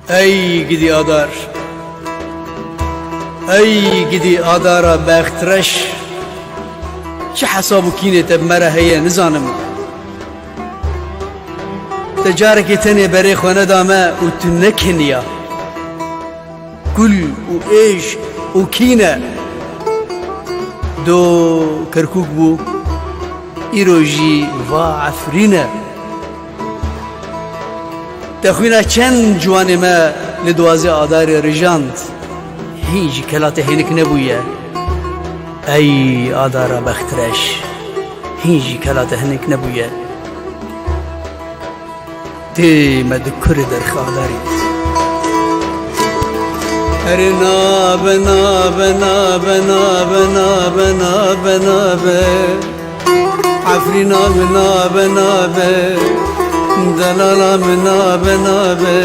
Ey gidi adar, ey gidi adara bextreş, çi hesabı kînê te mere heye nizanim. Te carekê tenê berê xwe nedame û tu nekeniya. Gul û êş û kîne do Kirkûk bû, îro jî va Efrîne. Te xwîna çend ciwanê me li duwazê adarê rijand, hîn jî kelatê hênik nebûye. Ey adara bextreş, hîn jî kelatê hênik nebûye. Tê me di kurê derxê adarî. Erê nabe nabe nabe nabe nabe nabe nabe, Efrîna min nabe nabe, Delala min nabe nabe.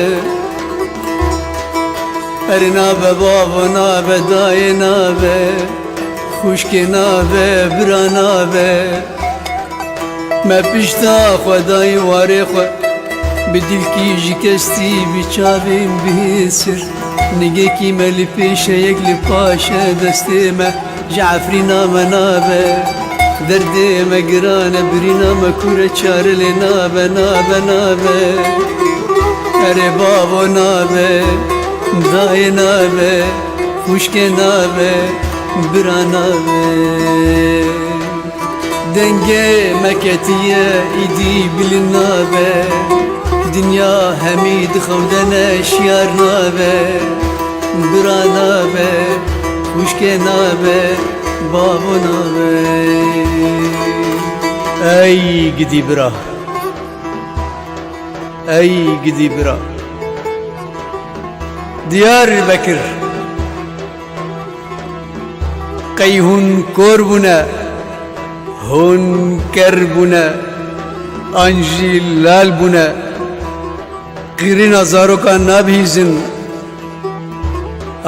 Erê nabe baba nabe dayê nabe, Xuşkê nabe bira nabe. Me pişta xwe dayê warê xwe, bi dilkî ji kestî bi çavên bihêsir. Nigekî me li pêşeyek li paşe destê me, ji Efrîna me nabe. Derdê me giran e birîna me kure çare lê nabe nabe nabe. Erê babo nabe, dayê nabe, xuşkê nabe, bira nabe. Dengê me ketiye îdî bilin nabe, Dünya hemî dixewdene şiyar nabe. Bira nabe, xuşkê nabe, babo nabe. Ey gidî bira, ey gidî bira. Diyarbekir qey hûn kor bûne, hûn ker bûne, an jî lal bûne. Qîrîna zarokan nabihîzin,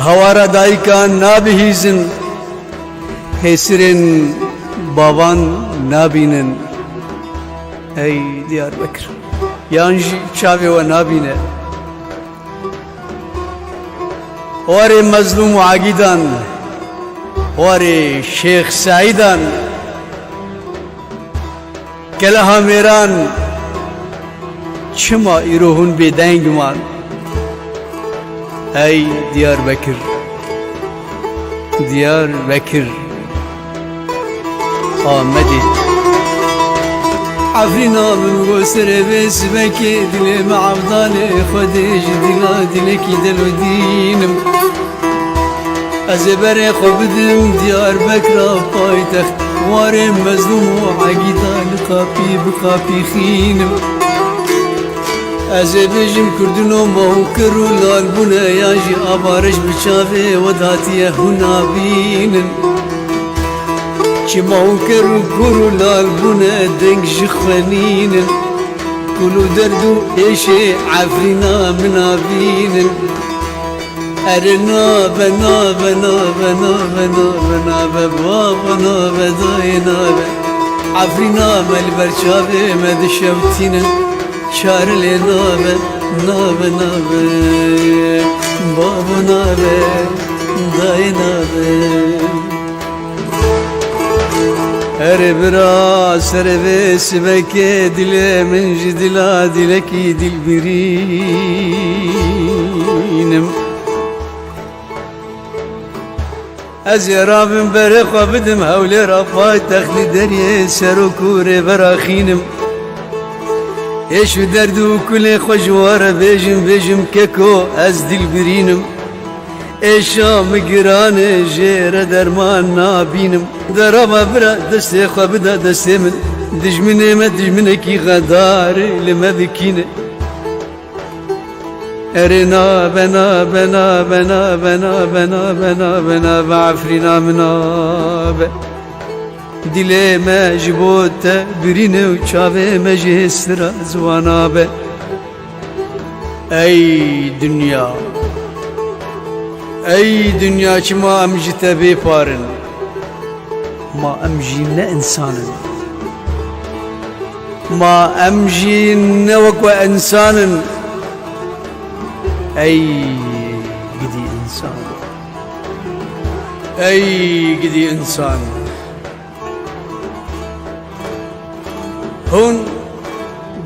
hewara dayîkan nabihîzin. Hêsirên baban nabînin. Ey Diyarbekir, yan jî çavê we nabîne. Warê mezlûm û agîdan, warê Şêx Saîdan, Keleha mêran, çima îro hûn bêdeng man. Ey Diyarbekir, Diyarbekir, Amedê. Efrîna min got serê vê sibekê, dilê me evdanê Xwedê ji dîla dilekî delodînim. Ez ê berê xwe bidim Diyarbekira paytext, warê mezlûm û egîda li qapî bi qapî xînim. Ez ê bêjim Kurdino mahûkir û lal bûne, yan jî avarij bi çavê we hatiye hûn nabînin. Çi mahûkir û kur û lal bûne, deng ji xwenînin. Kul û derd û êşê Efrîna min nabînin. Erê nabe nabe nabe nabe nabe nabe, baba nabe dayê nabe. Efrîna me li ber çavê me dişewtînin. Çare lê nabe nabe nabe, baba nabe dayê nabe. Erê bira serê vê sibekê, dilê min ji dila dilekî dilbirînim. Ez ê rabim berê xwe bidim hewlêra paytextê deriyê ser û kurê beraxînim. Êş û derd û kulê xwe ji ware bêjim bêjim keko ez dilbirînim. Êşa me giranê jêre derman nabînim. Derama bira destê xwe bida destê min, dijminê me dijminekî xedarê li me bikîne. Erê nabe nabe nabe nabe nabe nabe nabe nabe, Efrîna min nabe. Dilê me ji bo te birîne û çavê me jî hêsira ziwan nabe. Ey dünya, ey dünya, çima em ji te bêparin. Ma em jî ne insanin. Ma em jî ne wek we insanin. ای گدی انسان، ای گدی انسان هون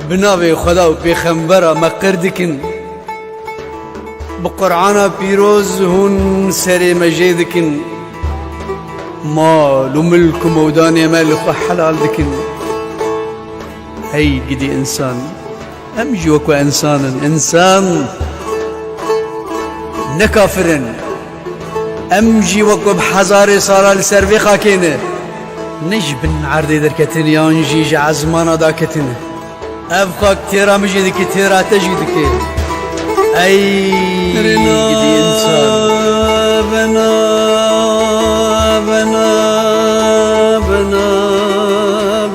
بناوی خدا و پیغمبر مقر دکن بقرآن پیروز هون سر مجید دکن مال و ملک و مودان مال خو حلال دکن هی قدي إنسان أمجي وكو إنسان نكافرن أمجي وكو بحزاري صار لسربي خاكينه نجبن عردي دركتن يانجي جعزمانا داكتن أبخاك تيرا مجي دكي تيرا تجي دكي أي قدي إنسان بنا بنا بنا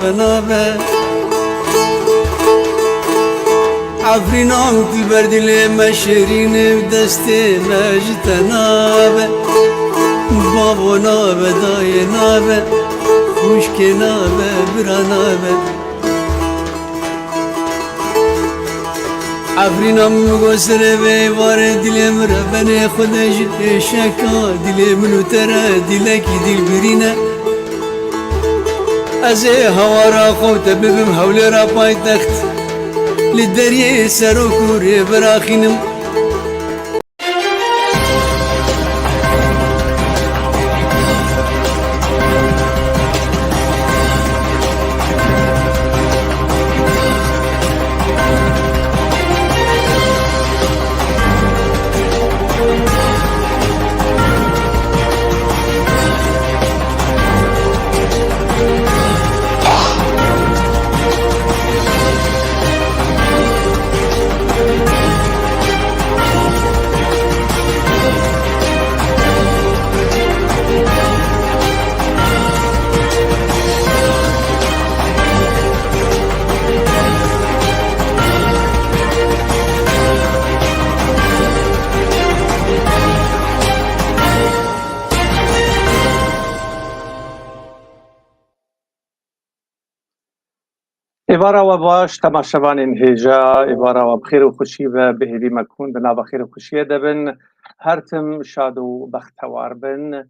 بنا بنا عفرینام دل بر دل مشرین بدسته مجتنابه بابو نابه دای نابه خوشک نابه برانابه عفرینام گسره ویوار دلم را بنه خودش شکا دل منو تره دلکی دل برینه از هوا را خوت ببم حول را پای تخت للدريه سرو كوري براخينم ایوارا و باش تماشاوان هیجا ایوارا و بخیر و خوشی و بهیوی مکون بنا بخیر و خوشی دبن هرتم شاد و بختوار بن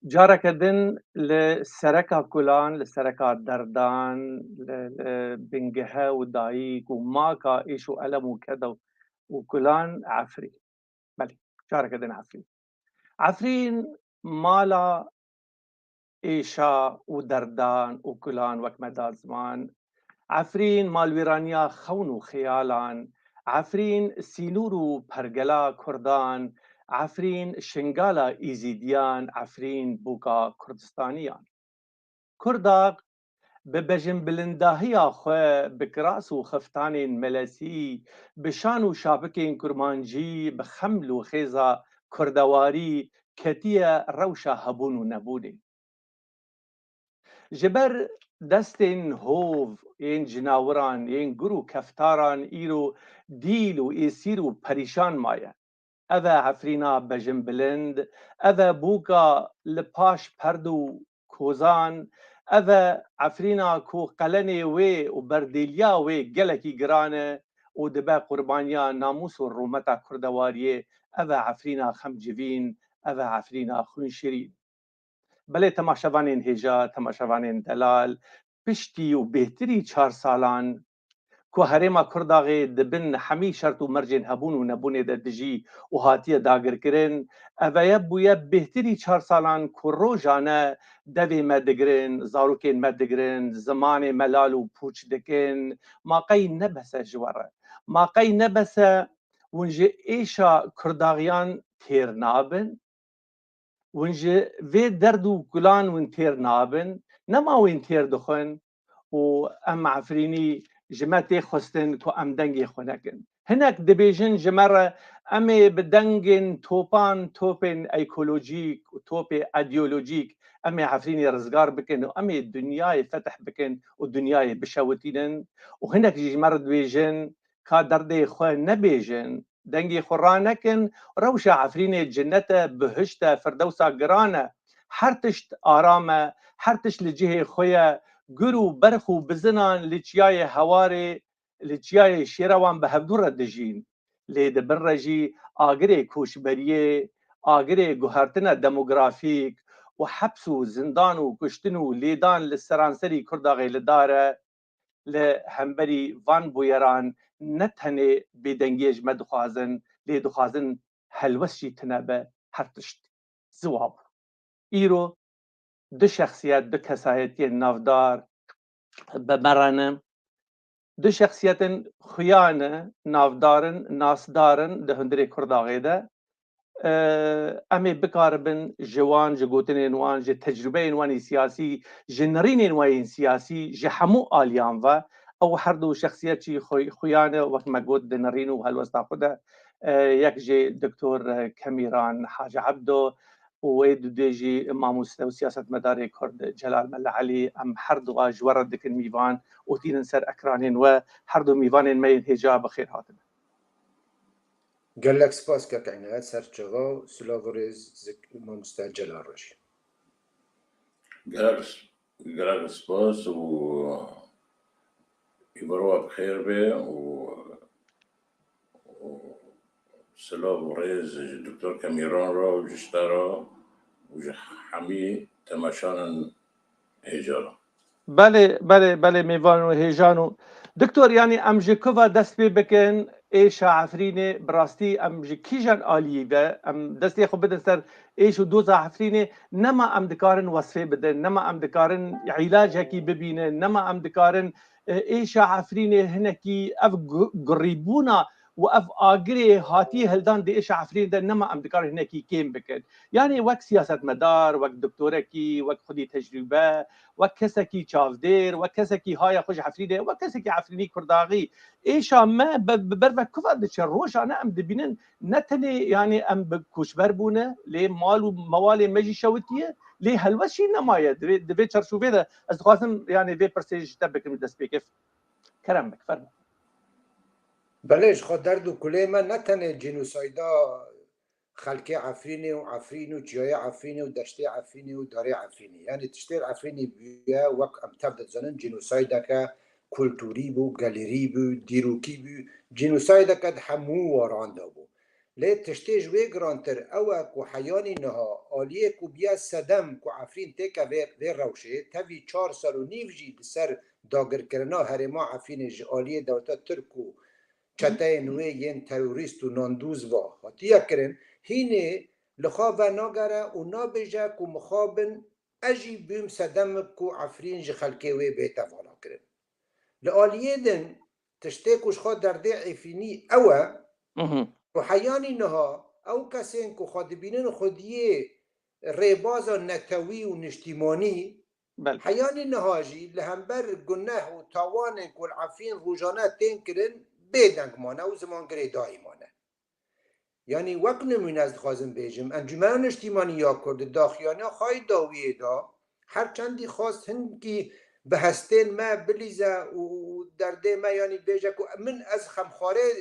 جارك دن لسركا كولان لسركا دردان بنجها ودايق وماكا ايشو ألم وكذا وكولان عفري بلي جارك دن عفري عفرين مالا ايشا ودردان وكولان وكمدا زمان عفرين مال ويرانيا خون وخيالان عفرين سينور برجلا كردان عفرين شنغالا إيزيديان عفرين بوكا كردستانيان كرداق ببجن بلنداهيا خو بكراس وخفتان ملسي بشان وشابكين كرمانجي بخمل وخيزا كردواري كتيا روشا هبون ونبوني جبر دستين هوف ين جناوران ين گرو كفتاران ايرو ديل و ايسيرو پريشان مايا اذا عفرينا بجن بلند اذا بوكا لپاش پردو كوزان اذا عفرينا كو قلني وي و برديليا وي گلكي گرانه و دبا قربانيا ناموس و رومتا كردواريه اذا عفرينا خمجوين اذا عفرينا خون شرين بله تماشاوانین هجا تماشاوانین دلال پشتی و بهتری 4 سالان کو هرما کرداغه دبن همی شرط و مرجن هبون و نبونه د دجی و هاتیه داگر کرن اویا بویا بهتری 4 سالان کو روزانه دوی مدگرن زاروکین مدگرن زمان ملال و پوچ دکن ما قی نبسه جواره ما قی نبسه ونجه ایشا کرداغیان تیر نابن ونجه في دردو كلان وين تير نابن نما وين تير دخن و ام عفريني جماتي خستن كو ام دنگي خونكن هناك دبيجن جمرة امي بدنگن توبان توبن ايكولوجيك و توبي ايديولوجيك امي عفريني رزقار بكن و امي الدنيا فتح بكن و الدنيا بشوتينن وهناك جمرة دبيجن كا دردي خو نبيجن دنگي خورانكن روشة عفرين جنته بهشته فردوسا گرانه هرتشت آرامه هرتش لجهه خويا گرو برخو بزنان لچياي هواري لچياي شيروان بهبدور دجين لی دبن رجی آگری کوشبریه آگری گوهرتنه دموگرافیک و حبس و زندان و کشتن و لیدان لسرانسری کرداغی لداره لهمبری وان بویران نتنه بدنگیج مدخوازن لی دخوازن هلوسشی تنبه هرتشت زواب ایرو دو شخصیت دو کسایتی نافدار بمرانه دو شخصیت خیانه نافدارن ناسدارن ده هندری کرداغی ده امی بکاربن جوان جگوتن وان ج تجربه وانی سیاسی جنرین وانی سیاسی ج همو آلیان و او هر دو شخصیت چی خویانه وقت مگود دنرین و هلوستا خود یک ج دکتور کمیران حاج عبدو و دوجی ماموسته و سیاست مدار کرد جلال ملا علی ام هر دو اجور دکن میوان و تین سر اکرانین و هر دو میوان مین حجاب خیر هاتن قال لك سباس كعنايات سرچغا سلاغرز ماموستا جلال رشي قالك سباس يبروها بخير به سلام وريز الدكتور كاميران را وجشتارا وحمي تماشانا هجارا بله میوان و هیجانو دکتور یعنی ام جکووا دست پی بکن ایش عفرینه براستی ام جکیجان آلیه و ام دستی خو بدن سر ایش و دوز عفرینه نما ام دکارن وصفه بدن نما ام دکارن علاج هکی ببینه نما ام دکارن ایش عفرینه هنکی اف قریبونا و اف آگری هاتی هلدان دی ایش عفرین ده نما ام دکار هنکی کیم بکن یعنی وقت سیاست مدار وقت دکتورکی وقت خودی تجربه و کسکی چاودیر و کسکی های خوش عفرینه و کسکی عفرینی کرداغی ایشا ما بر و کفاد چه روشانه ام دبینن نتنی یعنی ام بکوشبر بونه لی مال و موال مجی شوتیه لی هلوشی نمایه دوی چرشوبه ده از خواستم یعنی وی پرسیج تبکم دست بکف کرم بکفرم بلش خود درد و کلی من نتنه جنوسایدا خلقی عفرینی و عفرین و جای عفرینی و دشتی عفرینی و داری عفرینی یعنی تشتیر عفرینی بیا وقت ام تبدت زنن جنوسایدا که کلتوری بو گالری بو دیروکی بو جنوسایدا که همو وارانده بو لی تشتیج وی گرانتر اوه کو حیانی نها آلیه کو بیا صدم کو عفرین تیکا وی روشه تاوی 4 سال و نیو جی بسر داگر کرنا هرما عفرین آلیه دولتا ترکو چته نوی ین تروریست و ناندوز و هاتیا کرن هینه لخوا و ناگره و نابجه کو مخابن اجی بیم صدم کو عفرین جی خلقه وی بیتا والا کرن لآلیه دن تشته کش خواه درده عفینی اوه و حیانی نها او کسین که خود بینن خودیه ریباز نتوی و نشتیمانی حیانی نهاجی لهمبر گناه و تاوان کل عفین روزانه تین کرن بیدنگ مانه و زمان گره دایی مانه یعنی وقت نمونه از خوازم بیجم انجمن نشتیمانی یا کرد داخیانه خواهی داویه دا هر چندی خواست هنگی به هستین ما بلیزه و درده ما یعنی بیجه که من از خمخاره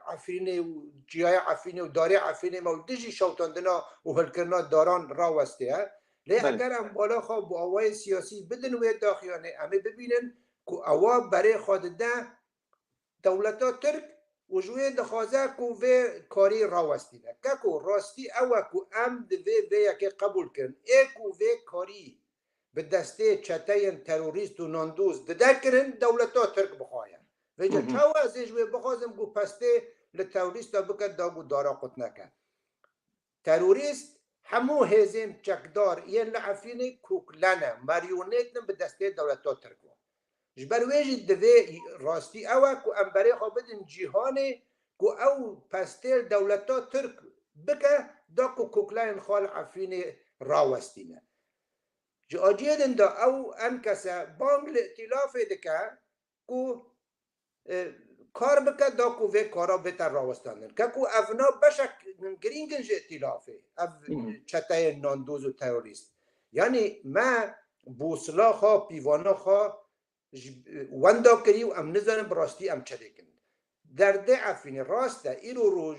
عفرینه و جیای عفرینه و داره عفرینه ما و دجی شوتاندنا و هلکرنا داران راوسته لی اگر هم بالا خواه با آوای سیاسی بدن وی داخیانه همه ببینن که آوا برای خود ده دولتا ترک و جوی دخوازه که وی کاری راوستیده که راستی اوه که ام ده وی یکی قبول کرن ای که وی کاری به دسته چته تروریست و ناندوز ده کرن دولتا ترک بخواهن ویجا چاو ازش وی بخوازم که پسته لتروریستا بکد داگو دارا قط نکن تروریست همو هزیم چکدار یه لعفین کوکلنه ماریونیتن به دسته دولتا ترک جبر ویجی دوی راستی اوه که امبره خواه بدن جیهانه که او پستیل دولتا ترک بکه دا که کوکلاین خال عفرین راوستینه جا آجیدن دا او انکسه بانگ لئتلافه دکه که کار بکه دا که وی کارا بهتر راوستاندن که افنا بشک گرینگن جا ائتلافه اف چته ناندوز و تروریست یعنی ما بوسلا خواه پیوانا خواه وندا کری و ام نزانم براستی ام چه کن درده عفین راسته ایرو روز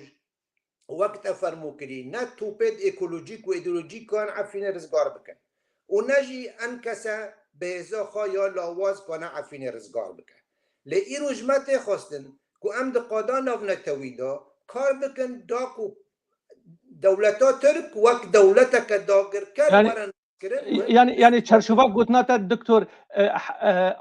وقت فرمو کری نه توپید اکولوژیک و ایدئولوژیک کان عفین رزگار بکن و نجی انکسه به ازا خواه یا لاواز کان عفین رزگار بکن لی ایرو جمعت خواستن که ام ده قادان او نتویدا کار بکن داکو دولتا ترک وک دولتا که داگر کرد یعنی ورن یعنی چرشوبا گوتناتا دکتور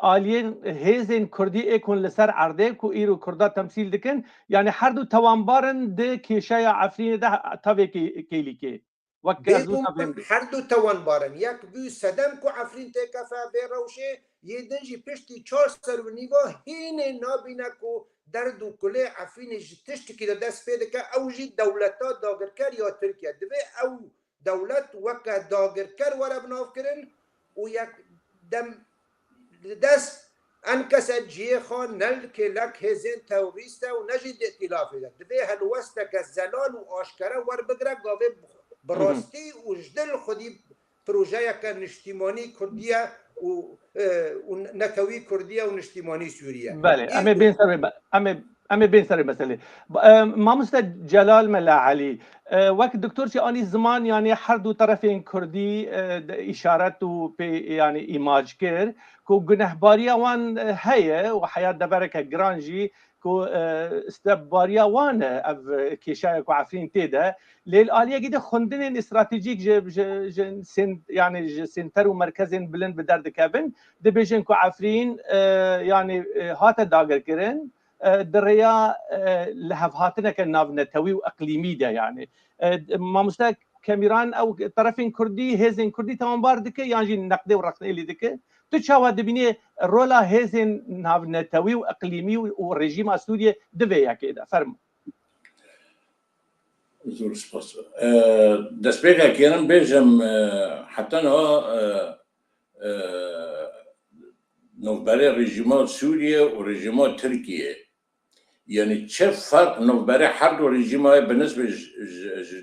آلیین هیزین کردی ایکون لسر عرده کو ایرو کردا تمثیل دکن یعنی هر دو توانبارن ده کیشای عفرین ده تاوی کیلی که وک ازو تفهم ده هر دو توان بارن یک بی صدم کو عفرین تکفه بیروشه یه دنجی پشتی 4 سر و نیوا هینه نابینه کو درد و کله عفرین تشتی که دست پیده که او جی دولتا داگرکر یا ترکیه دوه او دولت وکا داگرکر ورا بناف کرن و یک دم دست انکس جیه خان نل که لک هزین توریسته و نجید ائتلافه ده دوه هلوسته که زلال و آشکره ور بگره گاوه براستی و جدل خودی پروژه که نشتیمانی کردیه و نکوی کردیه و نشتیمانی سوریه بله امی بین سر مسئله ماموستا جلال ملا علی وقت دکتور چه آنی زمان یعنی هر دو طرفین کردی اشارت و پی یعنی ایماج کر کو گنهباری وان هیه و حیات دبرک گرانجی کو استباریا وان اف کشای کو عفرین تیده لیل آلیا گیده خوندن استراتژیک یعنی سنتر و مرکزین بلند به درد کبن دبیجن کو عفرین یعنی هات داگر کرن دریا لهف هاتنا كناف نتوي واقليمي ده يعني ما مستك كاميران او طرفين كردي هيزن كردي تمام باردك يعني نقدي ورقنا اللي دك تشاوا دبني رولا هيزن ناف نتوي واقليمي والرجيم سوريا دبي كده فرم زور سپاس دست پیدا کردم بیشم حتی نه نوبره رژیم سوریه و رژیم ترکیه یعنی چه فرق نوبره هر دو رژیم های بالنسبه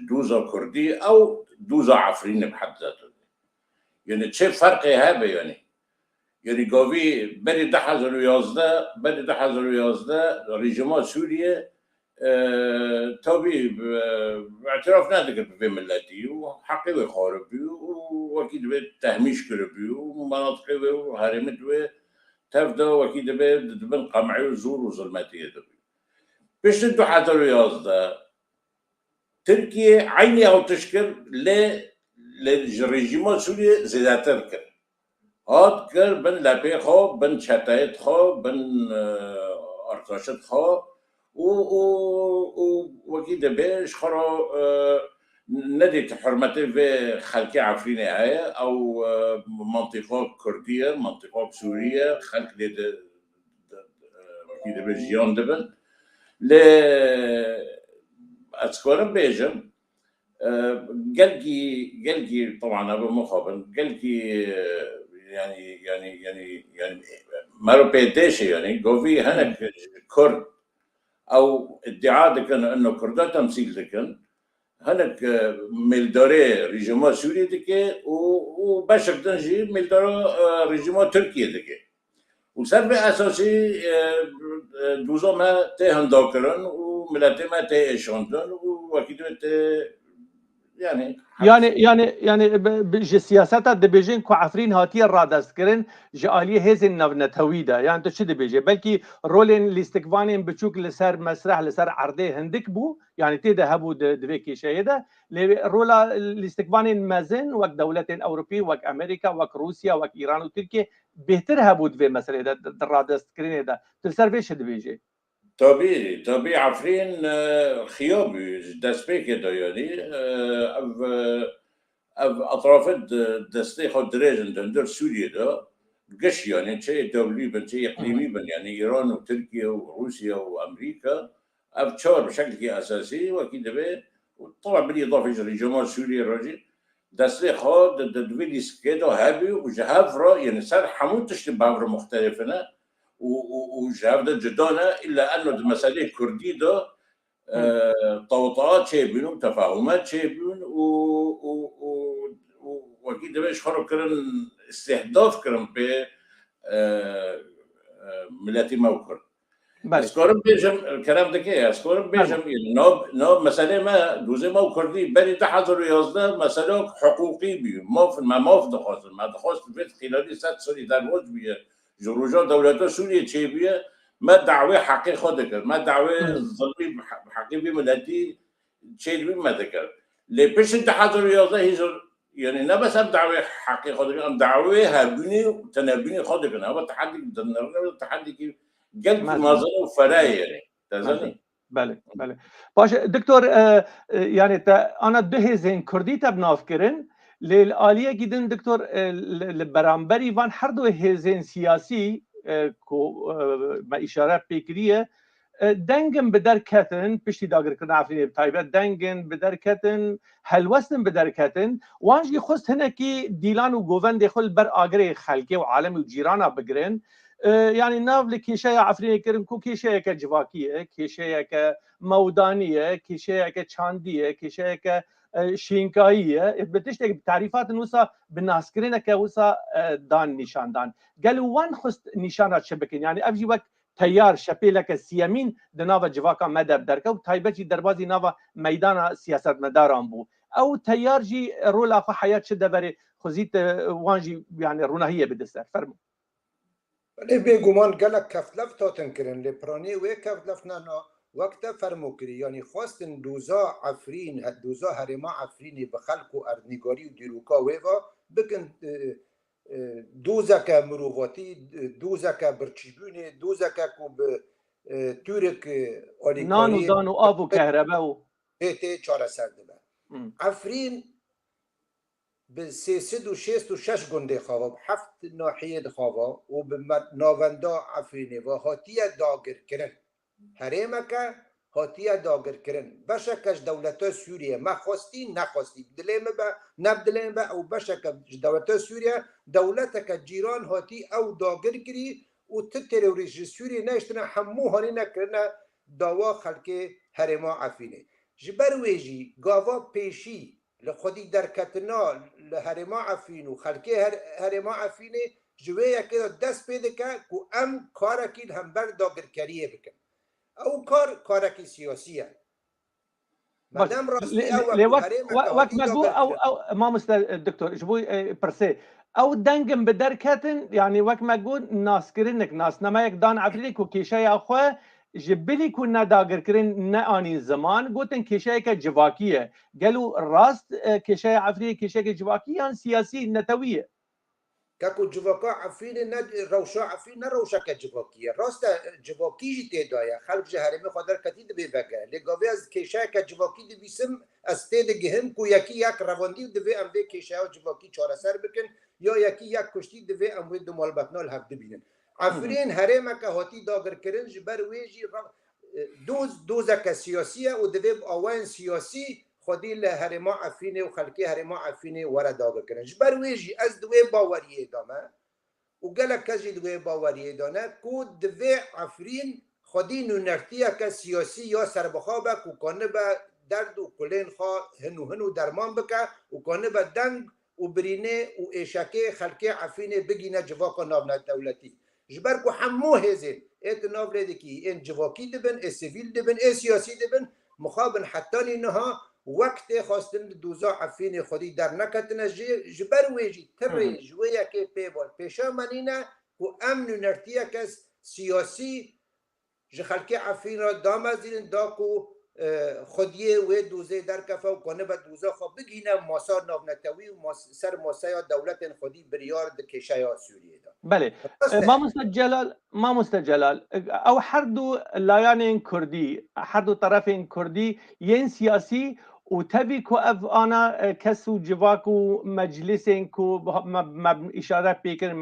دوزا کردی او دوزا عفرین بحد ذاته یعنی چه فرقی هبه یعنی گاوی بری 2011 رژیم سوریه تابی اعتراف نداره به ملتی و حقی و خاربی و وکید به تهمیش کربی و مناطقی و حرمت و تفدا وكيد دبن قمعي وزور وظلماتي دبي باش 2011 تركيا عيني او تشكل للرجيم سوريا زيادة كر هاد كر بن لابي خو بن شتايت خو بن ارتاشت خو و وكيد باش خرا نديت حرمته في خلق عفريني هاي او منطقه كرديه منطقه سوريه خلق لد وكيد بجيان دبن ل اذكرم بيجم قلقي طبعا ابو مخابن قلقي يعني مارو بيتيش يعني قوي هناك كرد او ادعاء كان انه كردات تمثيل دكن هناك ملداري رژیم سوریه دکه و بشکتن جی ملدار رژیم ترکیه دکه و سر به اساسی دوزا ما ته هندا کرن و ملت ما ته اشاندن و وکیل ته يعني سياسات دبيجين كو عفرين هاتي الرادست كرن جاليه هيزن نتويدا يعني تو شي دبيجي بلكي رولين الاستقبالين بتشوك لسر مسرح لسر عرضه هندك بو يعني تيدا هبو دبيكي شيدا رولا الاستقبالين مازن وك دولتين اوروبي وك امريكا وك روسيا وك ايران وتركيا بهتر هبو دبي مسألة الرادست كرين دا تلسر بيش دبيجي طبيعي عفرين خيابي دست بيك يعني اطراف دستي خود دريجن دندر سوريا دا قش يعني شيء دولي بن شيء اقليمي بن يعني ايران وتركيا وروسيا وامريكا ابشار بشكل اساسي واكيد به وطبعا بالاضافه لجمهور سوريا الراجل دستي خود ددويليس كده هابي وجهافرا يعني صار حمود تشتبه مختلفه وجهافده جدانه الا انه المساله الكرديه ده توطئات شايبين تفاهمات شايبين واكيد باش خرج كرن استهداف كرن ب ملتي موكر اسكورم بيجم الكلام ده كده اسكورم بيجم نوب مساله ما دوزه ما كردي بني تحضر يازده مساله حقوقي بي ما في دخواست ما دخواست بيت خلال 100 سال در وجه بيه جروجا دولتا سوریه چه بیه ما دعوه حقی خود ذکر ما دعوه ظلمی حقی بی ملتی چیل بی ما ذکر لی پیش اتحاد ریاضه هیزر یعنی نه بس هم دعوه حقی خود ذکر هم دعوه هربینی و تنبینی خود ذکر هم تحدی تحدی که قلب مازن و فرای یعنی تزنی بله بله باشه دکتور يعني انا ده هزين كردي تبناف كرن للآلية جدا دكتور برامبري وان هر دو هزين سياسي كو ما إشارة بكرية دنگن بدر کتن پشتی داگر کردن عفرینی بتایبه دنگن بدر کتن هلوستن بدر کتن وانجی خست هنه کی دیلان و گوون دخل بر آگره خلقی و عالمی و جیرانا بگرن يعني ناف لكيشة عفريني كرم كو كيشة كجواكية كيشة كمودانية كيشة كشاندية كيشة كشينكاية بتشتغل بتعريفات نوسا بالناس كرينا كوسا دان نشان دان قالوا وان خست نشانات شبكين يعني أبجي وقت تيار شبيلك السيامين دنافا جواكا مدى بدركا وتايبتي دربازي نافا ميدان سياسة مداران بو أو تيار جي رولا في حياة شدة بري خزيت وانجي يعني روناهية بدستر فرمو ولی بگمان گلک کفلف تا تنکرن لپرانی و کفلف نه وقت فرمو کری یعنی خواستن دوزا عفرین دوزا هرما عفرینی بخلق و اردنگاری و دیروکا ویوا بکن دوزا که مروواتی دوزا که برچیبونی دوزا که کوب تورک آلیکاری نانو دانو آب و کهربا و تی چاره سرده با عفرین به 366 گنده خواه هفت ناحیه خواه و به ناوندا عفرینه و هاتیه داگر کرن هریمکه هاتیه داگر کرن بشکش دولت سوریه ما خواستی نخواستی بدلیم با نبدلیم با او بشکش دولت سوریه دولت که جیران هاتی او داگر کری و تروریست سوریه نشتنا همو هانی نکرنا داوا خلق هرما عفرینه جبر ویجی گاوا پیشی لخودی درکتنا لهرما عفین و خلقی هرما عفینه جویه که دست پیده که ام کارکی هم بر داگرکریه بکن او کارکی سیاسیه مدام راستی او وقت مگو او ما مستر دکتور جبوی پرسه او دنگم به درکتن یعنی وقت مگو ناس کرنک ناس نما یک دان عفرینه کو کیشه اخو جبلی کو نداگر کرن نه آنی زمان گوتن کشه که جواکیه گلو راست کشه عفری کشه که جواکیه سیاسی نتویه كاكو جواكا عفين ند روشا عفين روشا كجواكية راست جواكي جي تدايا خلق جهرمي خدر كتيد بيفجع لقاوي از كيشا كجواكي دي بيسم استيد جهم كو يكي يك رواندي دبي ام في كيشا وجواكي چارة سر بكن يا يكي يك كشتي دبي ام ويد مالبتنا الهفد بينن عفرين هرمه كهاتي داگر کرن جبر ويجي دوزا كسياسية ودبي اوان سياسي خودی لهرما عفینه و خلقی هرما عفینه ورا داغ کردن جبر ویجی از دوی باوریه دامه و گله کجی دوی باوریه دانه کو دوی عفرین خودی نونرتیه که سیاسی یا سربخوابه کو کنه به درد و کلین خواه هنو درمان بکه و کنه به دنگ و برینه و ایشکه خلقی عفینه بگینه جواکا نابنه دولتی جبر کو همو هزین ایت نابنه دکی این جواکی دبن ای سیویل دبن ای سیاسی دبن مخابن حتی اینها وقت خواستن دوزا عفین خودی در نکتن جبر ویجی تر جویه که پیبال پیشا منینه و امن و نرتیه کس سیاسی جخلقی عفین را دام ازین دا کو خودیه و دوزه در کفه و کنه به دوزا خواه بگینه ماسا ناونتوی و سر ماسا دولت خودی بریار دکشه یا سوریه دا بله ما مستجلال او هر دو لایان کردی هر دو طرفین کردی ین سیاسی و تبي كو اف انا كسو جواكو مجلسين كو اشاره بيكر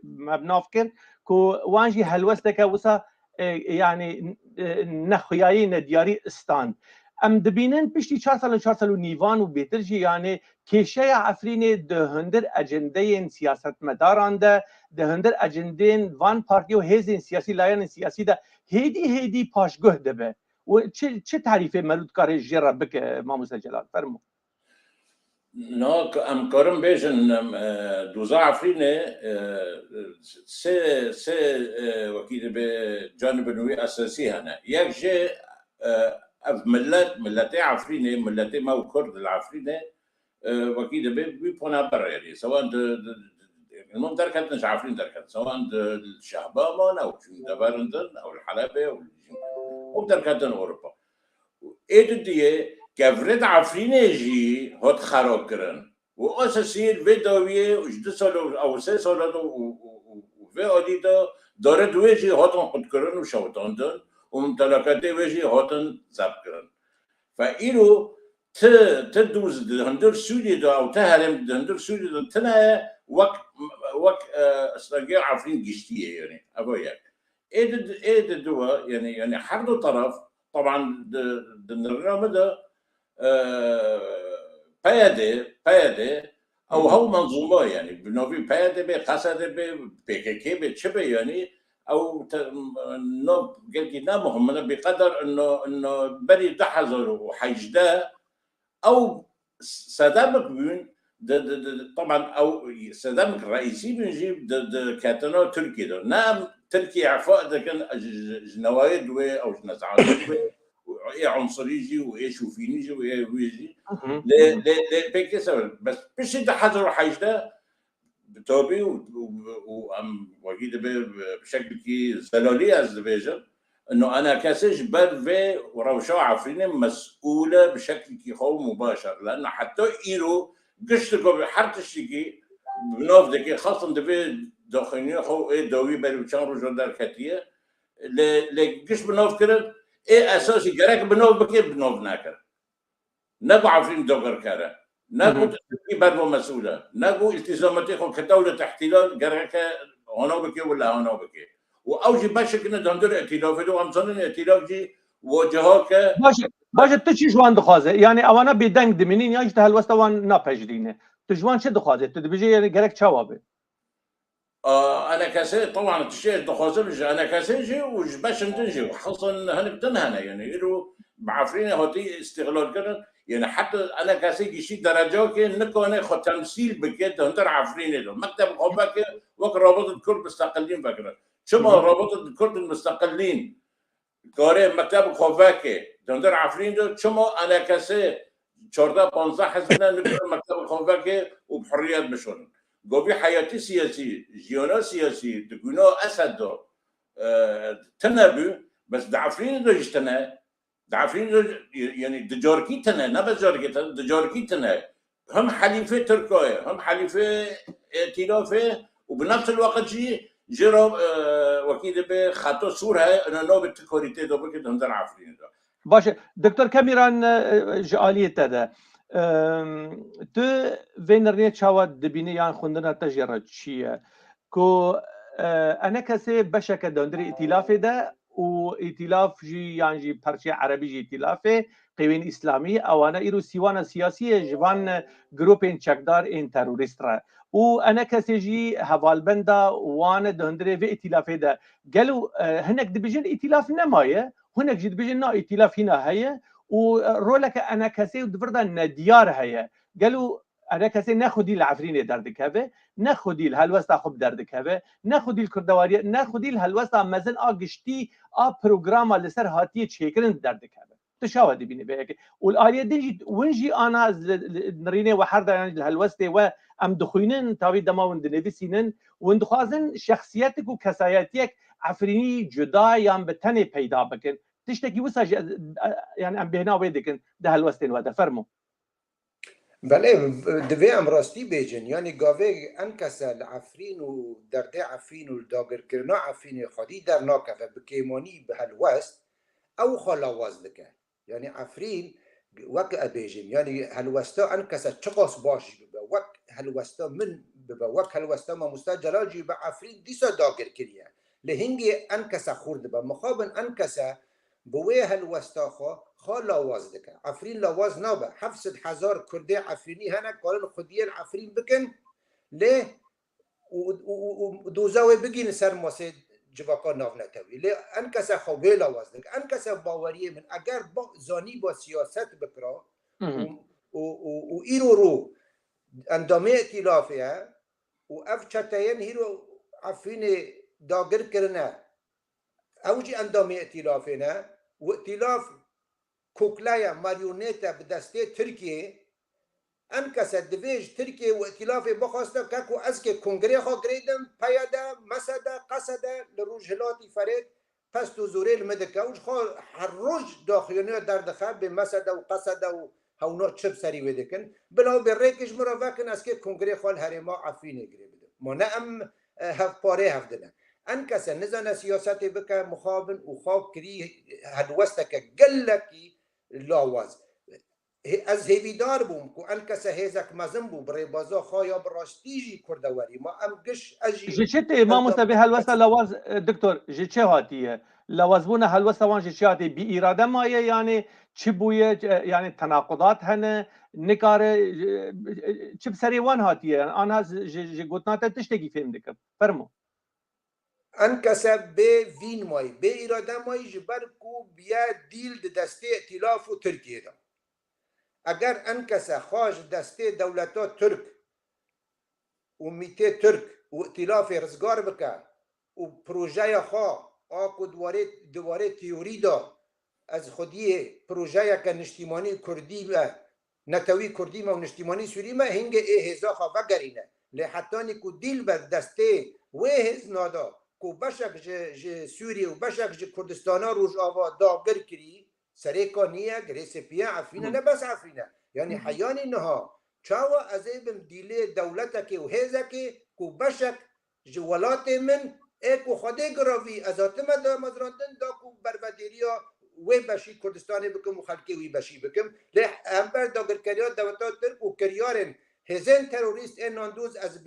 مبنافكر كو وانجي هلوستك وسا يعني نخياين دياري استان ام دبينن بشتي 4 سال نيوان و بيترجي يعني كيشا عفرين ده هندر اجندين سياست مداران ده هندر اجندين وان بارتي و هيزين سياسي لاين سياسي ده هيدي پاشگاه دبه و چه تعریفه مربوط کار جرا بک ما مسجلات فرمو نه امکارم بیشن دوزا عفرینه سه وکیل به جانب نوی اساسی هنه یک جه اف ملت عفرینه ملت ما و کرد العفرینه وکیل به بی پونا برا یعنی سواء المهم دركت مش عارفين دركت سواء الشعبامان او دبرندن او الحلبة او دركت اوروبا ايه دي كفرد عفرين جي هات خراب كرن و اساسير فيدويه وجد سال او 3 سال و عاديدا داره دوجي هاتن خود كرن و شوتاندن وممتلكات وجي هاتن زب كرن فايرو تدوز هندر سوري دا او تهرم هندر سوري دا تنا وك استرجع عفرين جشتيه يعني ابويا ايه دوا يعني حد طرف طبعا النظام ده بايده او هو منظومه يعني بنوفي بايده بقصد بكيكي بتشبه يعني او نو قلت نامهم بقدر انه بري دحزر وحيجده او صدامك بين طبعا او صدامك الرئيسي بنجيب كاتنا تركي ده نعم تركي عفاء ده كان جنوايد او جنسعات ايه عنصريجي وايه شوفينيجي وايه ويجي لا بيكي سبب بس بش ده حضر حيجده بتوبي وام وجيد بشكل كي زلالي ازبيجن انه انا كاسج برفي وروشا عفرين مسؤوله بشكل كي هو مباشر لانه حتى ايرو قشتكو حرتشتكي بنوف دكي خاصه دبي داخلية هو ايه دوي بريوشان رجال دركتيه لقش بنوف كرد ايه اساسي جرك بنوف بكي بنوف ناكر نقو عفرين دوغر كاره نقو تسكي برفو مسؤوله نقو التزاماتيكم كدوله احتلال جرك هنا بكي ولا هنا بكي واوجي باش كنا دندر ائتلاف دو امثال ائتلاف جي وجهاك باش تشي جوان دخوازه يعني اوانا بدنگ دمنين ياج تهلوست وان ناپجدينه تجوان چه دخوازه تدبيجي يعني جرك چوابه انا كاسي طبعا تشي دخوازه انا كاسي جي وج باش ندنجي وخاصه هنبدن هنا يعني يرو بعفرين هاتي استغلال كرن يعني حتى انا كاسي شي درجه كي نكون خو تمثيل بكيت هندر عفرين دو مكتب قبك وك رابطه الكرد مستقلين فكره شما رابطه الكرد المستقلين كاري مكتب خوفاكي دندر عفرين دو شما انا كاسي 14 15 حزبنا نقول مكتب خوفاكي وبحريات بشون قوبي حياتي سياسي جيونا سياسي تقولنا اسد دو تنبو بس دعفرين دو يجتنا دعفرين دو يعني دجاركي تنا نبى جاركي تنا دجاركي تنا هم حليفه تركيا هم حليفه ائتلافه وبنفس الوقت جرى وكيل بخطو صورة أنا نوبة كوريتي دوبك دندر عفرين ده. باشه دكتور كاميران جالية هذا تو وينرني شاود دبيني يعني خندنا تجرد شيء كو أنا كسي بشكل دندر ائتلاف ده وائتلاف جي يعني جي برشة عربي جي ائتلافه قوين إسلامي أو أنا إيرو سيوانا سياسية جوان جروبين تشكدار إن تيروريست را وانا كسجي هفالبندا وانا دندري في ائتلاف ده قالوا هناك دبيجن ائتلاف نمايه هناك جد بيجن ائتلاف هنا هي ورولك انا كسي ودفردا نديار هي قالوا انا كسي ناخذ العفرين دردك هذا ناخذ الهلوستا خب دردك هذا ناخذ الكردواري ناخذ الهلوستا مازن اگشتي بروجرام لسر هاتي تشيكرن دردك هذا تشاهد بيني بهيك والآلية دي ونجي انا نريني وحرده يعني الهلوسته وام دخوينن تابي دما وندنفسينن وندخوازن شخصيتك وكساياتك عفريني جدا يام بتني پیدا بكن تشتكي وسا يعني ام بهنا ويدكن ده هلوستين ودا فرمو بله دوی ام راستی بیجن یعنی گاوه انکسا العفرین و درده عفرین و داگر کرنا عفرین خودی در ناکفه بکیمانی به هلوست او خلاواز دکه یعنی عفرین وك أبيجم يعني هلوستا أنكسر شخص باش وك هلوستا من وك هلوستا ما مستجلال جي بعفرين ديسا داقر كريا لهنجي أنكسر خورد بمخابن أنكسر بوي هلوستا خا لاواز دك عفرين لاواز نابا 700,000 كردي عفريني هنا قالن خديان عفرين بكن ليه ودوزاوي بقين سر مسجد جواکا ناو نتوی لی انکسا خوبه لاواز دک انکسا باوریه من اگر با زانی با سیاست بکرا و ایرو رو اندامه ائتلافه و اف چتاین هیرو عفین داگر کرنه اوجی اندامه ائتلافه نه و ائتلاف کوکلایا ماریونیتا به دسته ترکیه انکس دویج ترکیه و ائتلاف بخواسته که از که کنگره خوا گریدم پیاده مسده قصده لروجهلاتی فرید پس تو زوره المدکه وش خوا هر روز داخلینه در دخل به مسده و قصده و هونا چپ سری ودکن بلاو به ریکش مروکن از که کنگره خوا الهرما عفینه گریده ما نه ام هف پاره هفدنه انکس نزان سیاست بکه مخابن و خواب کری هدوسته که گلکی لاواز از هیویدار بوم که انکس هیزک مزم بو برای بازا خوایا براشتیجی کردواری ما ام گش اجی جيشت ما مستبي هلوسه لواز دكتور جيشي هاتيه لوازبونا هلوسه وان جيشي هاتي بإرادة مايه يعني چبويه يعني تناقضات هن نكاره چب سري وان هاتيه انا جي قوتناتا تشتكي فهم دكم فرمو انکس به وین مای به اراده مای جبر کو بیا دیل دسته ائتلاف و ترکیه دا اگر انکس خواج دسته دولتا ترک و میته ترک و ائتلاف رزگار بکه و پروژه خواه آکو دواره تیوری دا از خودی پروژه که نشتیمانی کردی و نتوی کردی و نشتیمانی سوری ما هنگ هزا خواه وگرینه لحتانی که دیل به دسته و هز نادا کو بشک ج سوریه و بشک ج کردستان روز آوا داگر کری سریکا نیه گریسپیه عفینه نه بس عفینه یعنی حیانی نها چاوا ازیبم دیله دولتا که و هزا که کو بشک ج ولات من ایکو خوده گراوی ازاتمه دا مزراندن دا کو برودیریا وی بشی کردستانی بکم و خلکی وی بشی بکم لی امبر داگر کریات دوتا ترک و کریارن هزین تروریست این ناندوز از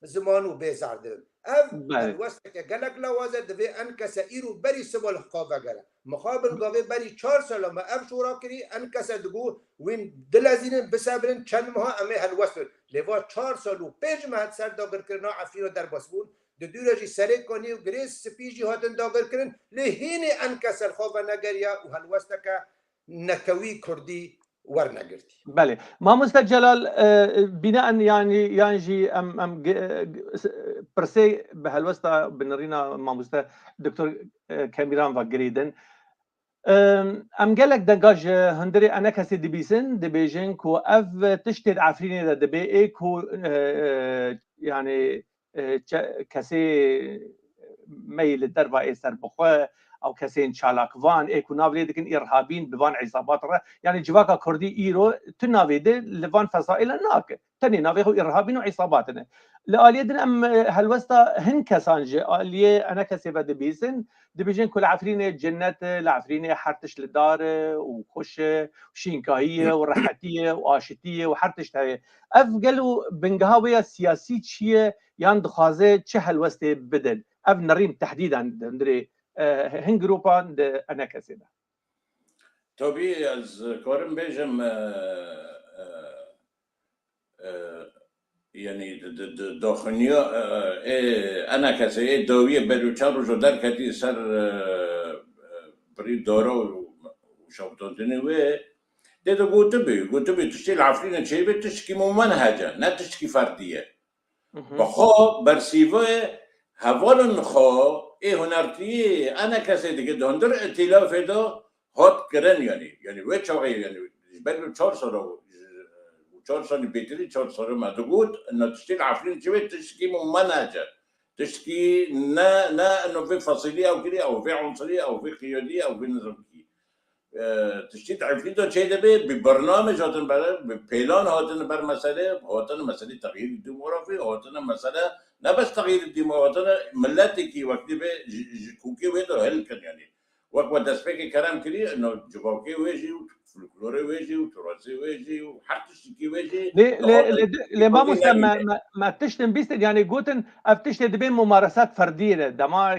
زمانو بیزاردن الوسط که گلک لوازه دوی انکس ایرو بری سوال خوابه گره مخابل گاوه بری 4 سال ما اف شورا کری انکس دگو وین دلازین بسابرن چند ماه امه الوسط لیوا 4 سال و 5 ماه سر داگر کرنا عفیرو در بسبون دو رجی سره کنی و گریس سپیجی هاتن داگر کرن لهین انکس الخوابه نگریا و الوسط که نتوی کردی ورنگرتی بله ما مستجلال بناء يعني جي ام برسي بهالوسطة بنرينا ما مست دكتور كاميران وغريدن ام قالك دنجاج هندري انا كسي دبيسن دبيجن كو اف تشتد عفريني دبي ايكو يعني كسي ميل الدربه ايسر بخو او كسين شالاكوان ايكو نافليدكن ارهابيين بفان عصابات يعني جواكا كردي ايرو تنافيد لفان فصائل ناك تاني نافيخو ارهابيين وعصاباتنا لاليدن ام هالوسطا هن كسانج اليه انا كسيفا دبيسن دبيجن كل عفرينه جنة العفرينه حرتش للدار وخش وشينكاهيه ورحتيه واشتيه وحرتش هاي اف قالوا بنقهاويه سياسي شيء يعني دخازه تشه هالوسطه بدل اف نريم تحديدا ندري هنجروبان انا كسيدا توبي از كورم بيجم يعني داخلية انا كسي دوية بلوچان رو در كتي سر بري دارا وشوطانتني و ده قلت بي تشتي العفرين تشي بتشكي ممنهجة لا تشكي فردية بخو برسيفه هوالن خو هنرتي انا كسي دیگه دندر ائتلاف دا هات کرن يعني و چاقي يعني بلو 4 سال و 4 سال بيتري 4 سال ما تقول انه تشتي العفرين تشوي تشكي ممنهجة تشكي نا انه في فصيلية او كده او في عنصرية او في قيادية او في نظامية تشتي العفرين دا چه دبي ببرنامج هاتن بر ببلان هاتن بر مسألة تغيير الديموغرافي هاتن مسألة لا بس تغيير الديموغرافي ملتي وقتي به كوكي ويدو هلكن يعني وقت دسبك كلام كلي انه جوكي ويجي وفلكلوري ويجي وتراثي ويجي وحتى شيكي ويجي ليه ما مسمى ما تشتم بيست يعني قوتن افتشت بين ممارسات فرديه دماغ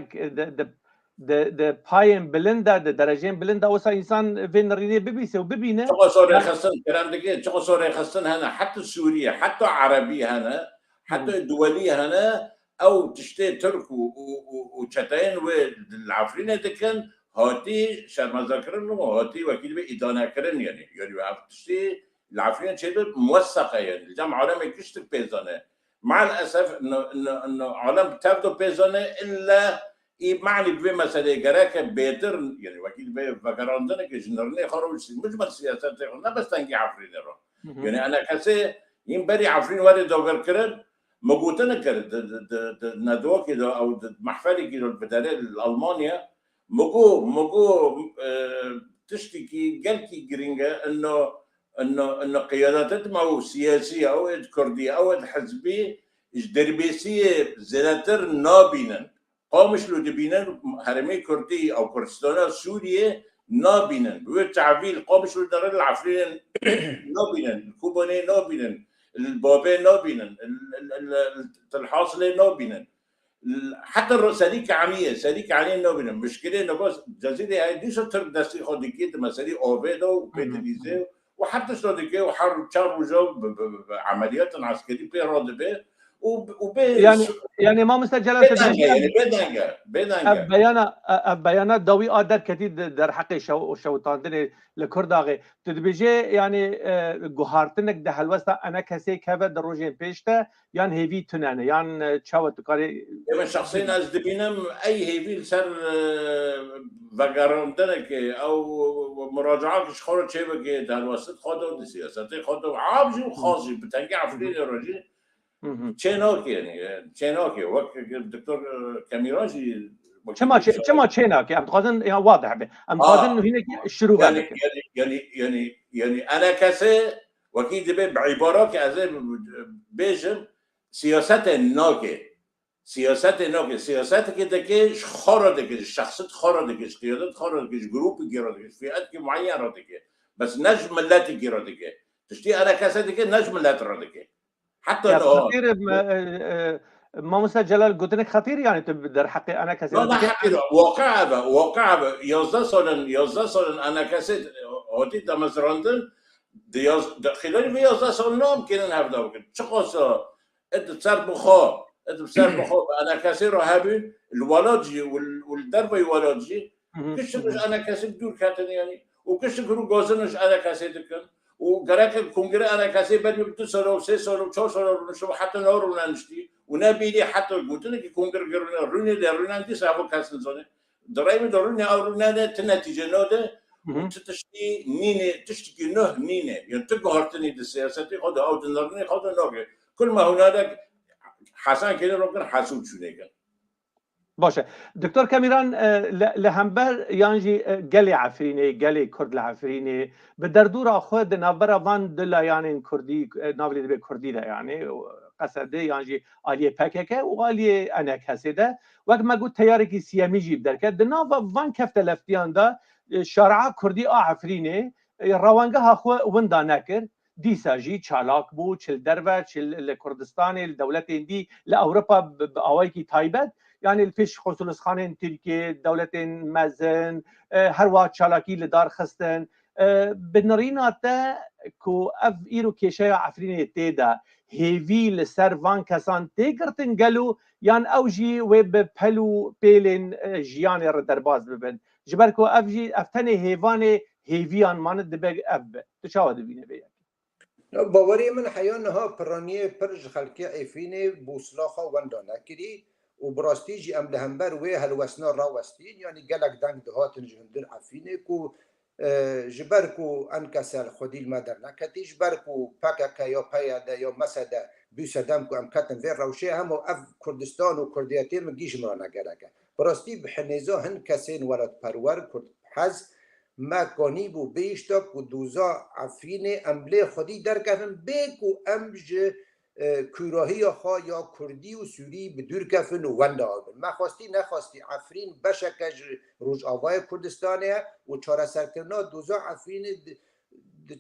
د پاين بلندا د درجين بلندا وسا انسان فين ريدي بيبيسه وبيبينه تقصور خصن كلام دقيق تقصور خصن هنا حتى سوريا حتى عربيه هنا حتى الدولية هنا أو تشتي ترك وشتين والعفرين دكان هاتي شرمزا كرن وهاتي وكيل بإدانة كرن يعني تشتي العفرين شيء موثقة يعني الجامعة عالم يكشتك بيزانة مع الأسف إنه عالم تبدو بيزانة إلا معني بفي مسألة جراك بيتر يعني وكيل بفكراندنا كجنرني خروج مجمل سياسات لا بس تنجي عفرين رو يعني انا کسی این بری عفرین وارد داگر کرد مگوته نکرد ندوه که او محفلی که بداره المانیا مگو تشتی که گل کی گرینگه انه قيادات ما سياسيه او كرديه او حزبيه دربيسيه زلاتر نابينن قامش لو دبينن هرمي كردي او كردستان سوريا نابينن وتعبيل قامش لو دار العفرين نابينن الكوباني نابينن البابي نابينن الحاصله نابينن حتى سريك عمية سريك عليه نابينن مشكله انه بس جزيره هاي دي ترك دستي خودكيت مسالي اوبيدو وبيتليزي وحتى شلون وحرب شهر وجو عمليات عسكريه بيرادبه يعني ما مستجل بيانات داوي آدر كتير در حق شوطاندن لكرداغي تدبيجي يعني جوهارتنك ده هلوستا انا كسي كبر در روجين بيشته يعني هيفي تنانه يعني تشاو تقاري من شخصيا از دبينم اي هيفي سر وگراندنك او مراجعات شخور چه بگه در وسط خود سیاست خود عابجي وخاصي بتنقي عفرين الرجل چناکی یعنی چناکی وقت دکتر کمیرانجی چما چناکی ام خواستن يعني واضح به ام خواستن انه هنا شروع يعني انا کسی وكيد بعبارات از بيجم سياسات ناكي سياسات كده كيش خارده كيش شخصيات خارده كيش قيادات خارده كيش جروب خارده كيش فئات معينه راده كيش بس نجم ملاتي راده كيش تشتي انا كسي كده نجم ملات راده كيش حتى خطير ما مسجل قلت لك خطير يعني در حقي انا كسي لا حقيقة واقعا 11 سال انا كسي هاتي دمزراندن خلال 11 سال نام كنن هفته بكن چقاسا اد سر بخار انا كسي رو هبين الولاجي والدربي ولاجي كشش انا كسي دور كاتن يعني وكش كرو غازنش انا كسي دكن وقرأت كونغري انا كسي بدي 2 سال و 3 سال و 4 سال شو حتى نورو نشتي ونبيلي حتى قلت لك كونغري روني روناندي سابو كاسن زونه درايم دروني او روناده تنتيجه نوده تشتي نينه تشتكي نه نينه يعني تقهرتني السياسه خد او دنرني خد نوغي كل ما هنالك حسن كده رو حسود شده باشه دكتور كاميران لهمبر يانجي قلي عفريني قلي كرد العفريني بدردور خود نابرا وان دلا يعني كردي نابلي دبي كردي ده يعني قصده يانجي آلية پاككه وآلية انا كسده وقت ما قلت تياركي سيامي جيب دركه دناوا وان كفت لفتيان ده شارع كردي عفريني روانگه خو وندا نکر دیسا جی چالاک بو چل درو چل کردستان الدولت اندی لاوروبا باوای کی تایبت يعني الفيش خصوص خانين تركيا دولة مازن هر وقت چالاکی لدار خستن بنرينا تا كو اف ايرو كيشا عفرين تيدا هيفي لسر وان كسان تيكرتن قالوا يعني اوجي ويب بلو بيلين جيان ردرباز ببن جبركو افجي افتني هيفاني هيفيان ماند دبق اب تشاهد بينه بيا باوري من حيانها برانيه برج خلقي عفيني بوصلاخه وندانا كري وبراستيجي ام لهمبر وي هلوسنا راوستين يعني قالك دانك دهاتن جهندن عفيني كو جبركو انكسل خدي المدر نكتي جبركو باكا يا بايا يا مسدا بيسدامكو ام كاتن فير روشي هم اف كردستان وكردياتين من جيش مرانا قالك براستي بحنيزا هن كسين ولد پرور كرد حز ما كونيبو بيشتك ودوزا عفيني املي خدي دركفن بيكو امج کوراهی خوا یا کردی و سوری به دور کفن و ونده آبن ما خواستی نخواستی عفرین بشکج روش آوای کردستانه و چاره سرکرنا دوزا عفرین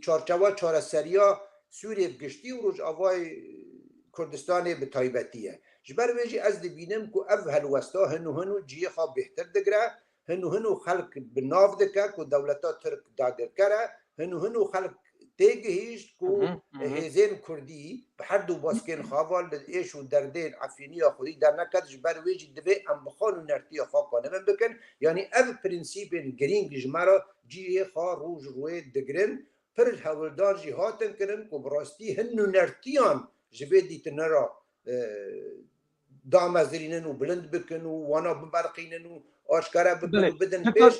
چارچوا چاره سریا سوری بگشتی و روش آوای کردستانه به تایبتیه جبر ویجی از دبینم که اف هلوستا هنو جیه خواه بهتر دگره هنو خلق بناف دکه که دولتا ترک دادر کره هنو خلق تيجهيش كو هزين كردي بحردو باسكين خاوال ايش ودردين عفينيا خدي در نكدش برويجي دبي ام بخانو نرتيا خاقانه من بكن يعني اف برنسيبين جرين جمارا جي خا روج روي دگرن پر الهولدار جي هاتن كرن كو براستي هنو نرتيان جبيدي تنرا دامزرينن وبلند بكن وانا ببرقينن واشكارا بكن بدن بيش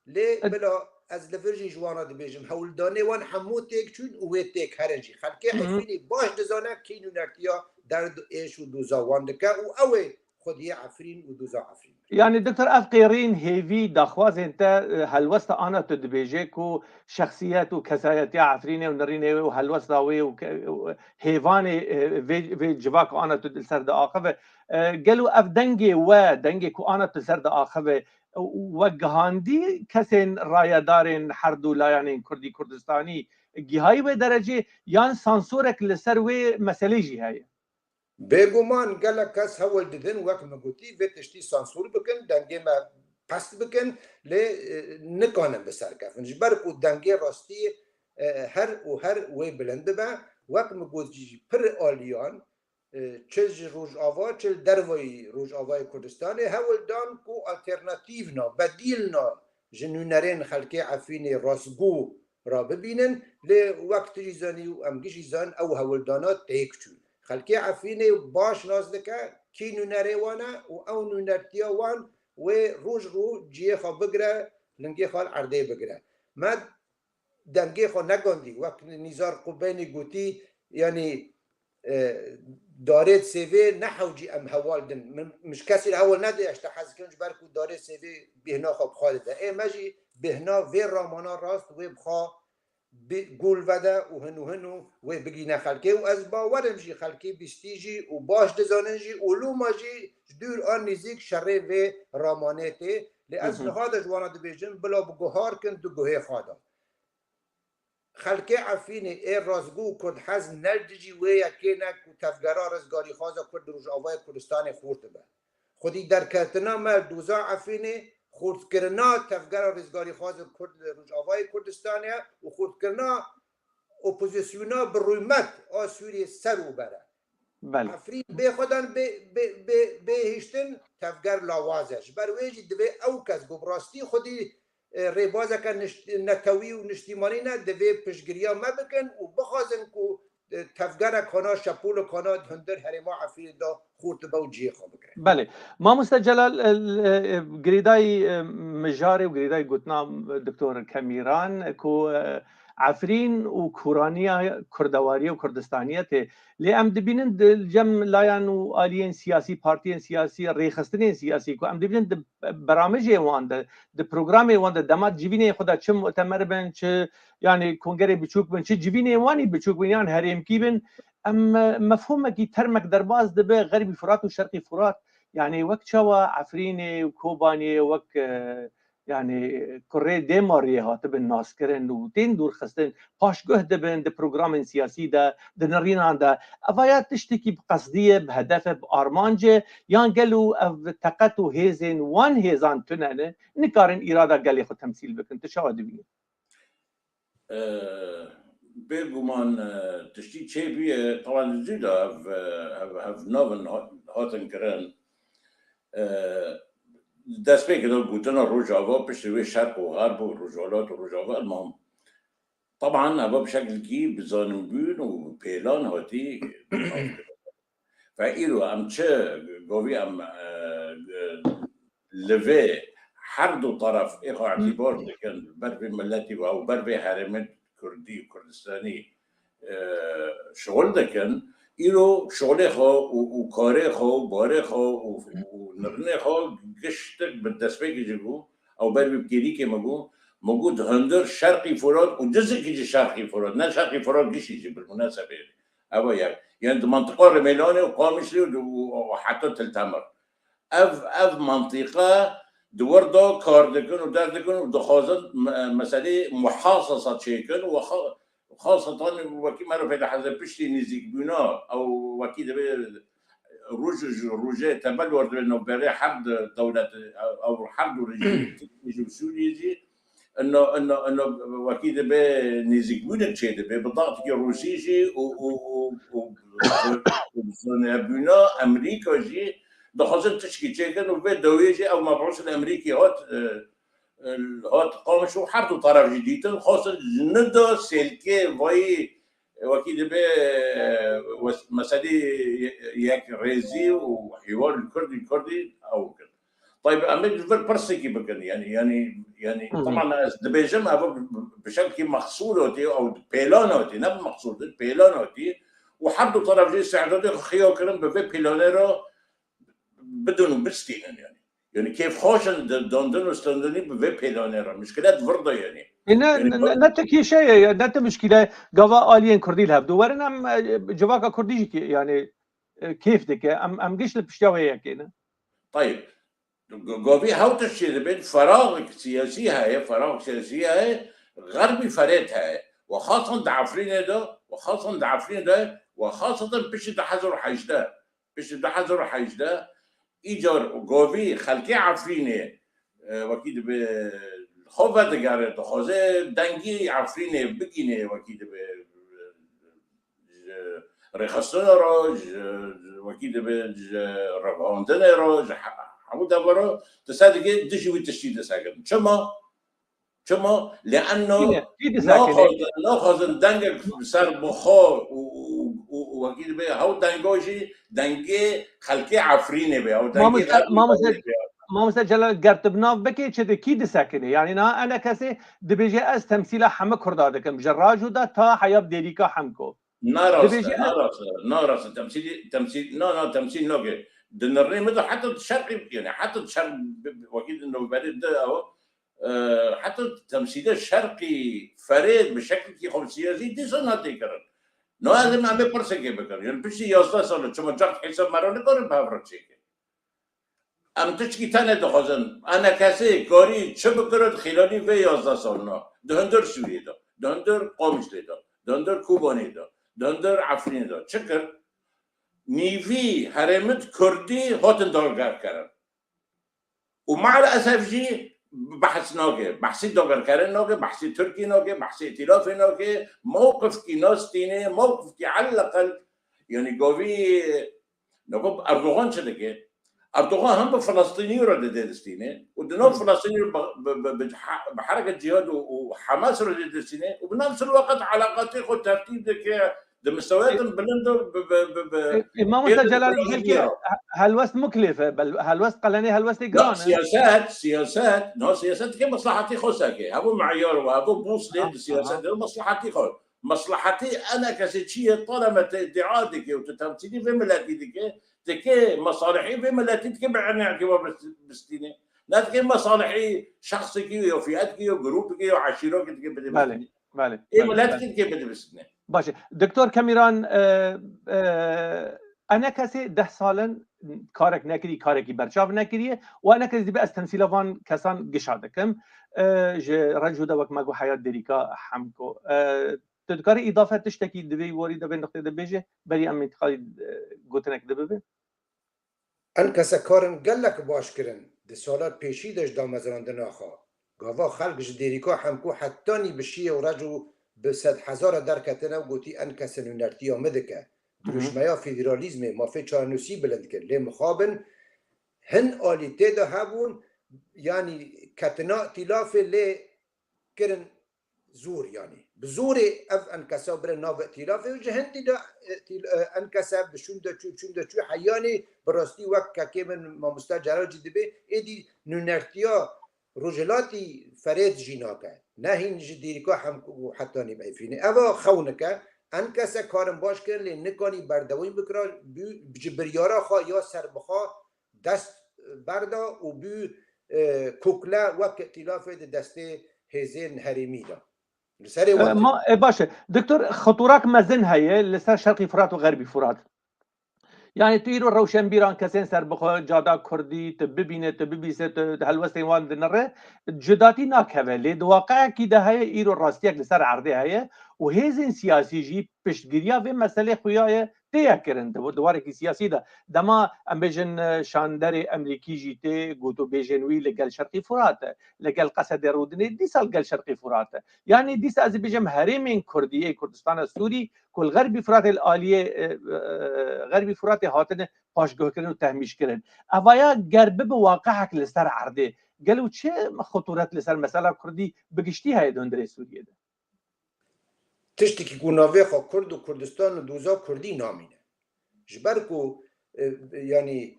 ليه بلا از لفرجی جوانا دبیجم هولدانه وان همو تیک چون و تیک هرنجی خلکی عفرینی باش دزانه کینو نرتیا درد ایش و دوزا واندکه و اوه خودی عفرین و دوزا عفرین يعني دكتور افقيرين هيفي دخواز انت هالوسط انا تدبيجيكو شخصيات وكسايات عفرينه ونرينه وهالوسط هيفاني في جواك انا تدسرد اخفه قالوا اف دنجي ودنجي كو انا تسرد اخفه وجهاندي كسن رايدارين حردو لا يعني كردي كردستاني جهاي بدرجه يان سانسورك لسروي مسألة جي هاي بگومان گله کس هول دیدن وقت مگوتی و تشتی سانسور بکن دنگه ما پست بکن لی نکانم بسر کفن جبر کو دنگه راستی هر وی بلنده با وقت مگوتی پر آلیان چل روز آوا چل دروی روز آوای کردستان هول دان کو آلترناتیو نا بدیل نا جنونرین خلقی عفین راسگو را ببینن لی وقت جیزانی و امگی جیزان او هول دانات تیک چون خلکی عفینه باش نازدکه کی نونره وانه و او نونرتیا وان و روز رو جیه خواه بگره لنگی خواه عرده بگره ما دنگی خواه نگاندی وقت نیزار قبینی گوتی یعنی دارید سیوی نحوجی ام حوال دن مش کسی الهوال نده اشتا حز کنج برکو دارید سیوی بهنا خواب خالده ای مجی بهنا وی رامانا راست و بخواه گول وده و هنو و بگینه خلکی و از باورم جی خلکی بیستیجی و باش دزاننجی و لوما جی دور آن نزیک شره و رامانیتی لی از نهاد جوانا دو بیجن بلا بگوهار کن دو گوه خوادا خلکی عفینه ای رازگو کرد حز نردجی و یکی نک و تفگرا رزگاری خوازا کرد روش آوای کردستان خورده به خودی در کتنا مل دوزا عفینه خورد کرنا تفگر رزگاری خواز کرد روز آوای کردستانه و خورد کرنا اپوزیسیونا برویمت آسوری سر و بره بله عفرین به خودن به هشتن تفگر لاوازش برویجی دوی او کس گبراستی خودی ریبازه که نتوی و نشتیمانی نه دوی پشگریا مبکن و بخوازن که تفگر کانا شپول کانا هندر هرما عفرین دا خورد با جیه خواه بکره بله ما مستجلال قريداي مجاري وقريداي قلتنا دكتور كاميران كو عفرين وكورانية كردوارية وكردستانية اللي ام دبينن الجم لايان واليين سياسي بارتيين سياسي ريخستنين سياسي كو ام دبينن برامجي وان د بروجرامي وان دمات جيفيني خدا چم مؤتمر بن چ يعني كونغري بچوك بن چ جيفيني واني بچوك بن يعني هريم كيبن ام مفهومه كي ترمك درباز دبه غربي فرات وشرقي فرات يعني وقت شوا عفريني وكوباني وقت يعني كوري ديماري هاتب الناس كرن وتين دور خستن باش جهد بين د بروجرام سياسي ده نرينا ده افايات تشتكي بقصديه بهدف بارمانجه يان قالوا تقتو هيزن وان هيزان تنانه نكارن اراده قال ياخذ تمثيل بك انت شو ادبي بيرجمان تشتي تشيبي طبعا زيدا هاف نوفن هاتن كران دست به كده قلتنا الرجاوة بشتوي شرق وغرب والرجالات والرجاوة المهم طبعا أبا بشكل كي بزانبون وبيلان هاتي فإيرو أم چه قوي أم لفي حردو طرف إخو اعتبار لكن بربي ملتي أو بربي حرمت كردي وكردستاني شغل دكن ایرو شغله خو و کاره خو و باره خو و نرنه خو گشتک به دستپیکی جگو او بر بکیری که مگو هندر شرقی فراد و جزء که شرقی فراد نه شرقی فراد گشتی جی بالمناسبه اوا يعني منطقه رميلاني وقامشلي وحتى تلتمر اف منطقه دوردا كاردكن ودردكن ودخازن مساله محاصصه تشيكن وخاصة وكي مرة في لحظة بشتي نزيك بنا أو وكي دبي روجة تبلور إنه بري حرب دولة أو حرب رجيم يجوا سوريا إنه وكي دبي نزيك بنا شيء دبي بالضغط كي روسي جي و بنا أمريكا جي دخلت تشكي تشيكن وبيت دويجي أو مبعوث الأمريكي هات قامش وحرب طرف جديد خاصة ندى سلكي وي وكيد به مسألة يك ريزي وحوار الكردي أو كده طيب امريكا في برسكي بكن يعني طبعا دبيجم بشكل مقصودتي او بيلانوتي نب مقصود بيلانوتي وحدوا طرف جي ساعدوا خيو كلام بفي بيلانيرو بدون بستين يعني كيف خوشن دوندن وستندني بفي بيلانيرو مشكلات فرضه يعني نتكي شيء نت مشكله قضاء الين كردي لها دورنا جواكا كردي يعني كيف دك ام قش البشتاويه كده طيب قوي هاو تشير بين فراغ سياسي هاي غربي فريت هاي وخاصة دعفرين ده وخاصة بيش تحذر حيجده إيجار قوي خلقي عفرينه وكيد خوفه دقاره تخوزه دنگي عفرينه بگينه وكيد رخصتنا رو وكيد رفاندنه رو حمود دبرو تصدقي دشوي تشتيد ساكن شما لانه ناخذ دنگ سر بخار وكيد به هاو دنگوشي دنگي خلقي عفرينه به او دنگي ما مثلا جلال قرطبناف بكي كذا كيد ساكنه يعني انا كسي دبيجي از تمثيله حم كردا دكم جراج ودا تا حياب ديريكا حمكو نارس تمثيل تمثيل نوكي دنري مدى حتى الشرقي يعني حتى الشرق وكيد انه بريد ده حتى التمثيل الشرقي فريد بشكل كي خم سياسي دي سنة تكرر نو لازم عم برسكي بكر يعني بشي ياستا صار شو مجرد حساب مرة نقول بهافرتشيك ام تشكي تانه دخوزن انا كسي كاري چه بكرد خلالي في 11 سالنا دهندر سوریه دا دهندر قامشلی دا دهندر کوبانی دا دهندر عفرین دا چکر نیوی هرمت کردی هاتن دارگر کردن ومع الاسف جي بحث ناقه بحثي داغر کردن ناقه بحثي تركي ناقه بحثي ائتلاف ناقه موقف كي ناس تينه موقف كي على الاقل يعني قوي نقول اردوغان شده اردوغان هم بفلسطيني رد دستينه ودنا فلسطيني بحركه جهاد وحماس رد دستينه وبنفس الوقت علاقاتي خو ترتيب مستويات بلندر امام جلال هالوست مكلفه بل هالوست قلني هالوست جران سياسات كي مصلحتي خوساكي هذا معيار وهذا بوصله السياسات مصلحتي خو مصلحتي انا كشيء طالما ادعادك وتمثيلي في ملاتيك تكي مصالحي في ملاتيك بعنا كبار بستينه لا تكي مصالحي شخصك وفئتك وجروبك وعشيرتك بالي ايه ملاتيك كيف بدي بستينه باشه دكتور كاميران انا کسی 10 سالن کارک نکردی کارکی برچاو نکردیه و انا کسی به از تمثیلوان کسان گشادکم رجو دوک مگو حیات دریکا حمکو تذكر اضافه تشتكي دبي وريد بين نقطه دبيجه بري ام انتقال گوتنك دبي ان کس کارن گلک باش کرن د سالات پیشی دش دامزراند ناخا گاوا خلقش دریکا حمکو حتی نی بشی و رجو به 100,000 درکتنه و گوتی ان کس نرتی آمده که دروشمیا فدرالیزم ما فی چارنوسی بلند کرد لی مخابن هن آلیته ده هبون یعنی کتنا تلاف لی کرن زور يعني بزور اف انكسا بر ناف ائتلاف وجهنتي دا انكسا بشون دا شو حياني براستي وقت كيمن ما مستجرال جدبي ايدي نونرتيا رجلاتي فريد جيناكا نهين جديركا حم حتى نبعي فيني اوا خونكا انكسا كارم باش كر لي نكاني بردوين بكرا بجبريارا خا يا سربخا دست بردا و بو كوكلا وقت ائتلاف دسته هزين هرمي دا ما باشه دكتور خطورك مزن هي لسر شرقي فرات وغربي فرات يعني تيرو روشن بيران كسين سر بخو جادا كردي تببينه تببيسه هلوستي وان دنره جداتي ناكهه لي واقع كده هي ايرو راستيك لسر عرضي هي وهيزن سياسي جي پشتگیریا و مسئله خویای تیا کرن دواره کی سیاسی ده دما ام بجن شاندر امریکی جیته گوتو بجنوی لگل شرقی فرات لگل قصد رودنی دی سال گل شرقی فرات يعني ديس از بجم هرمين كردي كردستان السوري كل غربي فرات الاليه غربي فرات هاتن پاشگاه کردن و تهمیش کردن اوایا گربه به واقعك لسر عرضه قالوا چه خطورت لسر مساله كردي بگشتي هي دندره سوريه ده تشتكي كوناوي خو كرد وكردستان ودوزا كردي نامينه جبركو يعني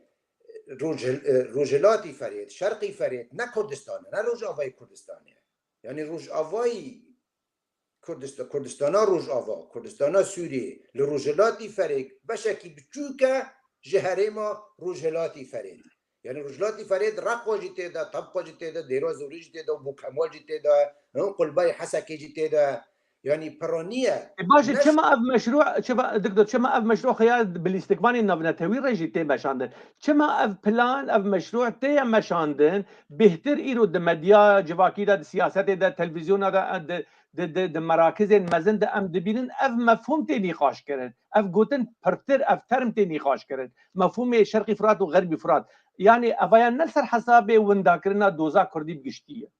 روجلاتی فرید شرقی فرید نه کردستانه نه روجاوای کردستانه یعنی روجاوای کردستانا روجاوا کردستانا سوریه لروجلاتی فرید بشکی بچوکه جهرما روجلاتی فرید یعنی روجلاتی فرید رقو جیته دا طبقو جیته دا دیروز وری جیته دا بوکمال جیته دا قلبای حسکی جیته دا يعني برانيه باشه چما اف مشروع چما دكتور چما اف مشروع خيال بالاستقبال النبنتوي رجي تي مشاندن چما اف بلان اف مشروع تي مشاندن بهتر ايرو د مديا جواكي دا سياسات دا تلفزيون دا د مراكز مزن دا ام دبينن اف مفهوم تي نقاش كرن اف گوتن پرتر اف ترم تي نقاش كرن مفهوم شرقي فرات وغربي فرات يعني افايا نلسر حسابه وندا كرنا دوزا كردي بگشتيه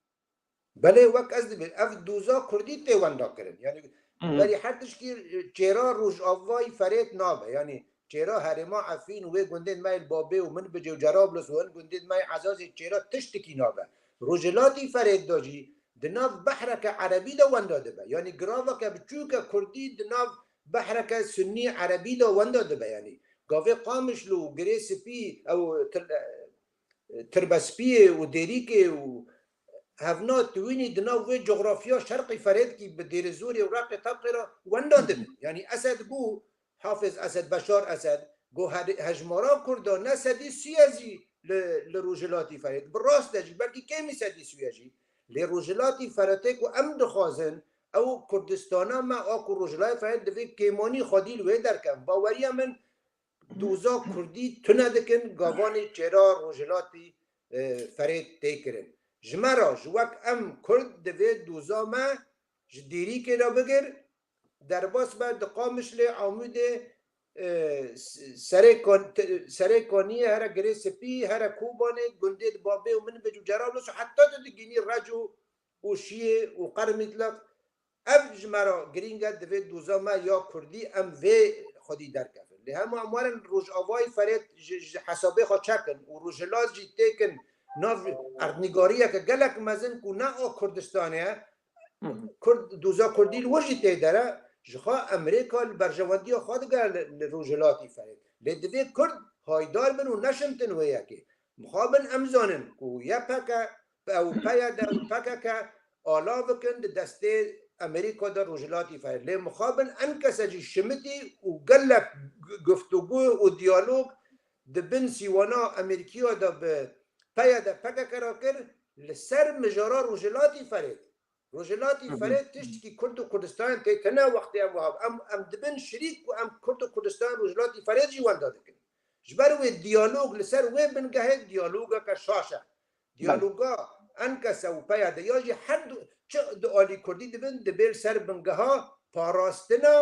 بله وقت از اف دوزا کردی تیواندا کردن یعنی ولی حدش که چرا روش آوای فرید نابه یعنی چرا هرما عفین و گندن مایل بابه و من بجو جرابلس و گندن مای عزاز چرا تشتکی نابه روجلاتی فرید داجی دناف بحرک عربی دا وندا دبه یعنی گراوه که بچوک کردی دناف بحرک سنی عربی دا وندا دبه یعنی گاوه قامش لو گری سپی او تربسپی و دیریک و هفنا توینی دناوی جغرافیا شرقی فرید کی به دیر زوری و رقی طبقی را ونداده یعنی اسد گو حافظ اسد بشار اسد گو هجمارا کردان نه سدی سیازی لروجلاتی فرید براست دجی بلکه کمی سدی سیازی لروجلاتی فرید کو ام دخوازن او کردستانا ما آکو روجلاتی فرید دوی کیمانی خادی لوی درکن باوریا من دوزا کردی تونه دکن گاوانی چرا روجلاتی فرید تیکرن جمرا جوک ام کرد دوی دوزا ما جدیری که را بگر در باس بعد قامش لی عمود سرکانی هر گری سپی هر کوبانه گندید بابه و من بجو جرابلس و حتی دگینی رجو و شیه و قرمطلق اف جمرا گرینگا دوی دوزا ما یا کردی ام وی خودی در کفن لی همه اموارن روش آوای فرید حسابه خود چکن و روش لاز جی تیکن ناف اردنگاریه که گلک مزن کو نه او کردستانه کرد دوزا کردی الوجی تیدره جخوا امریکا برجواندی خود گل روجلاتی فرید لدوی کرد هایدار بن و نشمتن ویا که مخابن امزانن کو یا پکا او پیا در پکا که آلا بکند دسته امریکا در روجلاتی فرید لی مخابن انکسجی شمتی و گلک گفتگو و دیالوگ دبن سیوانا امریکیا دا به پایا دا پکا کرا کر لسر مجارا روجلاتی فرید روجلاتی فرید تشت کی کرد و کردستان تی تنا وقتی ام دبن شریک و ام کرد و کردستان روجلاتی فرید جوان داده کن جبر و دیالوگ لسر و بنگه دیالوگا که شاشه دیالوگا انکس و پایا دا یاجی حد چه دعالی کردی دبن دبیل سر بنگه ها پاراستنا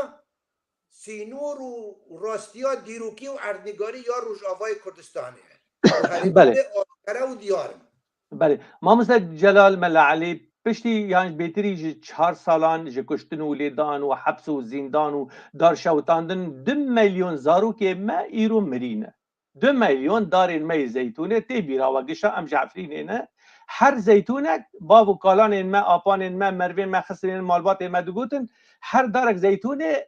سینور و راستیا دیروکی و اردنگاری یا روش آوای کردستانه بله بله ما مثل جلال ملعلی پشتی یعنی بهتری 4 سالان کشتن و لیدان و حبس و زندان و دار شوتاندن 2 میلیون زارو که ما ایرو مرینه 2 میلیون دارین می زیتونه تی بیرا و گشا ام جعفرینه نه هر زیتونه باب و کالان ما آپان ما مروین ما خسرین مالبات ما دگوتن هر دارک زیتونه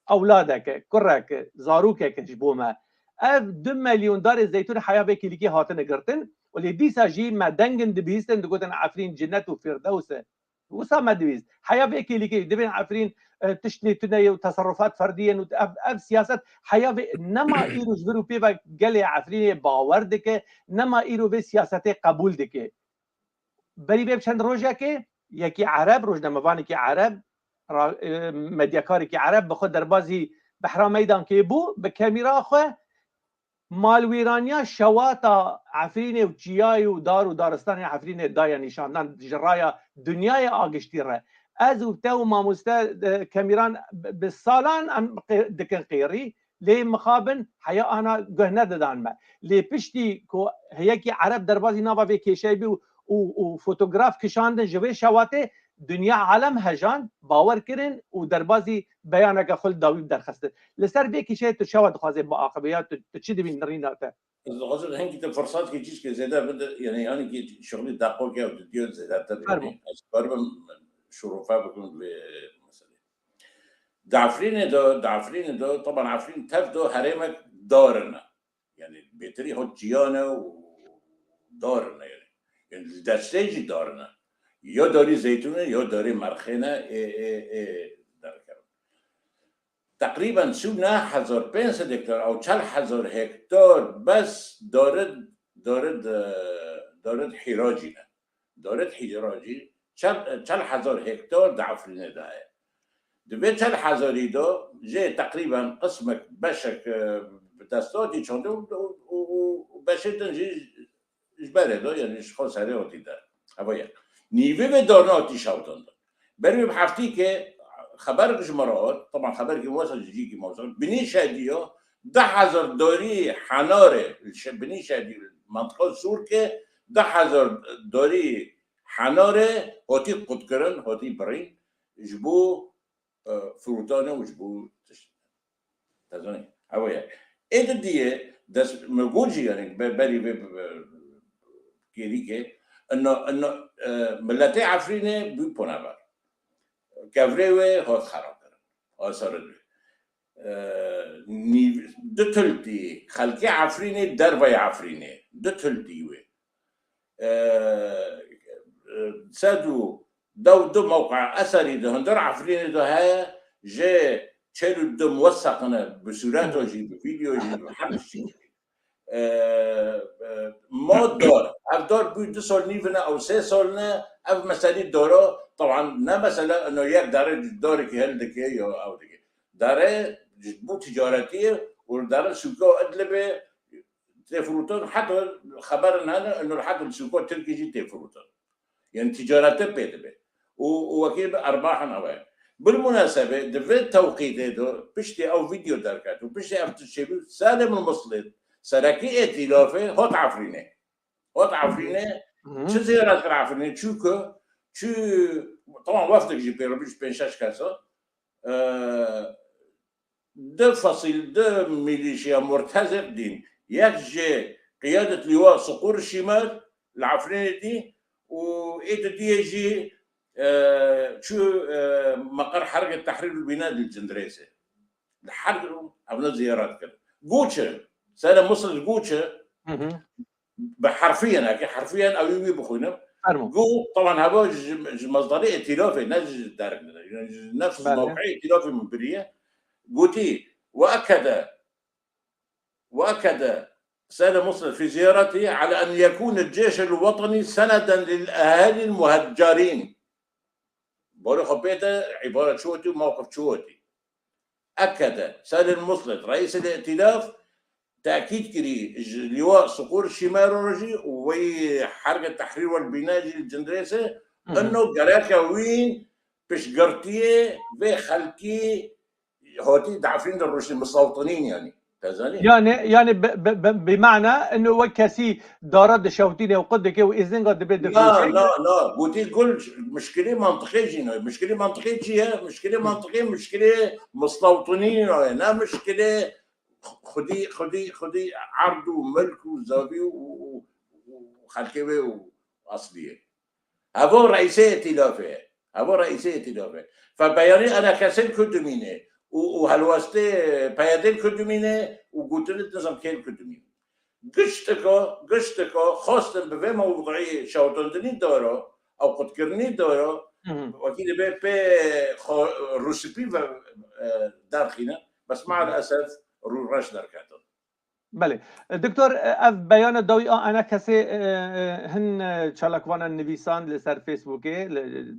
اولادک کرک زاروکه کش بومه اف 2 میلیون دار زیتون حیا به کلیکی هاتن گرتن ولی دیسا جی ما دنگن دبیستن دگوتن عفرین جنت و فردوس وسا ما دبیست حیا به کلیکی دبین عفرین تشتنی تنه و تصرفات فردیه و اف سیاست حیا به نما ایرو جبرو پی و گل عفرین باور دکه نما ایرو به سیاست قبول دکه بری به چند روزه که یکی عرب روز نموانی که عرب مدیاکاری که عرب بخود در بازی بحرا میدان که بو به کامیرا خو مالویرانیا شواتا عفرین و چیای و دارستان عفرین دایا نشاندن جرایا دنیای آگشتی را از و تو ماموسته کامیران به سالان دکن قیری لی مخابن حیا آنا گهنه دادن ما لی پشتی که یکی عرب در بازی نابا به کشای بی و فوتوگراف کشاندن جوی شواته دنیا عالم هجان باور کردن و در بازی بیانه که خل داوید درخسته لسر به کشه تو شود خوازه با عاقبیات تو چی دبین ریناته غازل هنگی تو فرصت که چیز که زیاده بده یعنی که شغلی دقیق که دیو زیاده تر از کارم شروفه بکن به مثلا دعفرین دو طبعا عفرین تف دو حرمك دارنا يعني بهتری خود جیانه و دارنه یعنی دسته جی دارنه یا داری زیتونه یا داری مرخینه تقریبا 3500 هکتار او 40,000 هکتار بس دارد حراجی نه دارد حراجی 40,000 هکتار دعفرینه داره دوی 40,000 دا جه تقریبا قسمك بشك بتستاتي چونده و بشتن جبره دا يعني خاص هره آتی در هوایا نیوه به دارناتی شاوتان دا بروی بحفتی که خبر جمرات طبعا خبر که واسه جيجي موصل بني شاديه 10,000 دوري حناره بني شادي منطقه سوركه 10,000 دوري حناره هاتي قدكرن هاتي برين جبو فروتانه وجبو تزاني هوايا ايه دي دس موجودي يعني بالي كيريكه انه ملتي عفرينه بيبونابر كافريوي هو خراب كرن صار دتلتي خلقي عفريني دربي عفريني دتلتي وي سادو دو موقع اثري ده هندر عفريني ده هاي جاء تشيلو ده موثقنا بصوراته جي بفيديو جي بحبش ما دار اف دار بو 2 سال نيفنا او 3 سالنا اف مسالي دارا طبعا نه مثلا انه یک داره که هندکه یا او دیگه داره بو تجارتی و داره سوقا ادلبه تفروتون حتى خبر انه حتى السوقا التركي جي تفروتون يعني تجارته بيدبه وكيل ارباح نواه بالمناسبه دفي توقيت دو بشتي او فيديو دركات وبشتي افتشيبي سالم المصلد سركي ائتلافه هات عفرينه چه زيارات عفرينه چوكو شو طبعا وقتك جي بيربيش بين شاش كاسا ده فصيل ده ميليشيا مرتزق دين يجي قيادة لواء صقور الشمال العفرينة دي وإيدو دي يجي شو مقر حركة تحرير البناء للجندريسة الحرق عملنا زيارات كده قوتشة سنة مصر قوتشة حرفيا أو يبي بخوينا جو طبعا هذا مصدرية ائتلافي نجد دارك نفس موقعية ائتلافي من بريه قوتي وأكد سيد مصر في زيارته على أن يكون الجيش الوطني سندا للأهالي المهجرين بقول خبيته عبارة شوتي وموقف شوتي أكد سيد مصر رئيس الائتلاف تأكيد كري لواء صقور الشمال الرجي وحركة التحرير والبناء الجندريسة أنه قراكا وين بشقرتيه بخلكي هوتي دعفين الرشد المستوطنين يعني يعني بمعنى انه وكاسي دارد شوتينه وقدك واذن قد بده لا قلت كل مشكله منطقيه جينا مشكله منطقيه مستوطنين لا مشكله خدي عرض وملك وزاوي وخلكوي واصليه هذا رئيسيه ائتلافه فبياني انا كسل كدمينه وهالواسطه بيادين كدمينه وقلت نظام كيل كدمينه قشتكو خاصة بفي موضوعية شاوتندني دارا او قد كرني دارا وكيل بي روسيبي دارخينا بس مع الاسف روش دركاتون بله دکتر اف بیان دوی انا کسی هن چالکوان نویسان لسر فیسبوک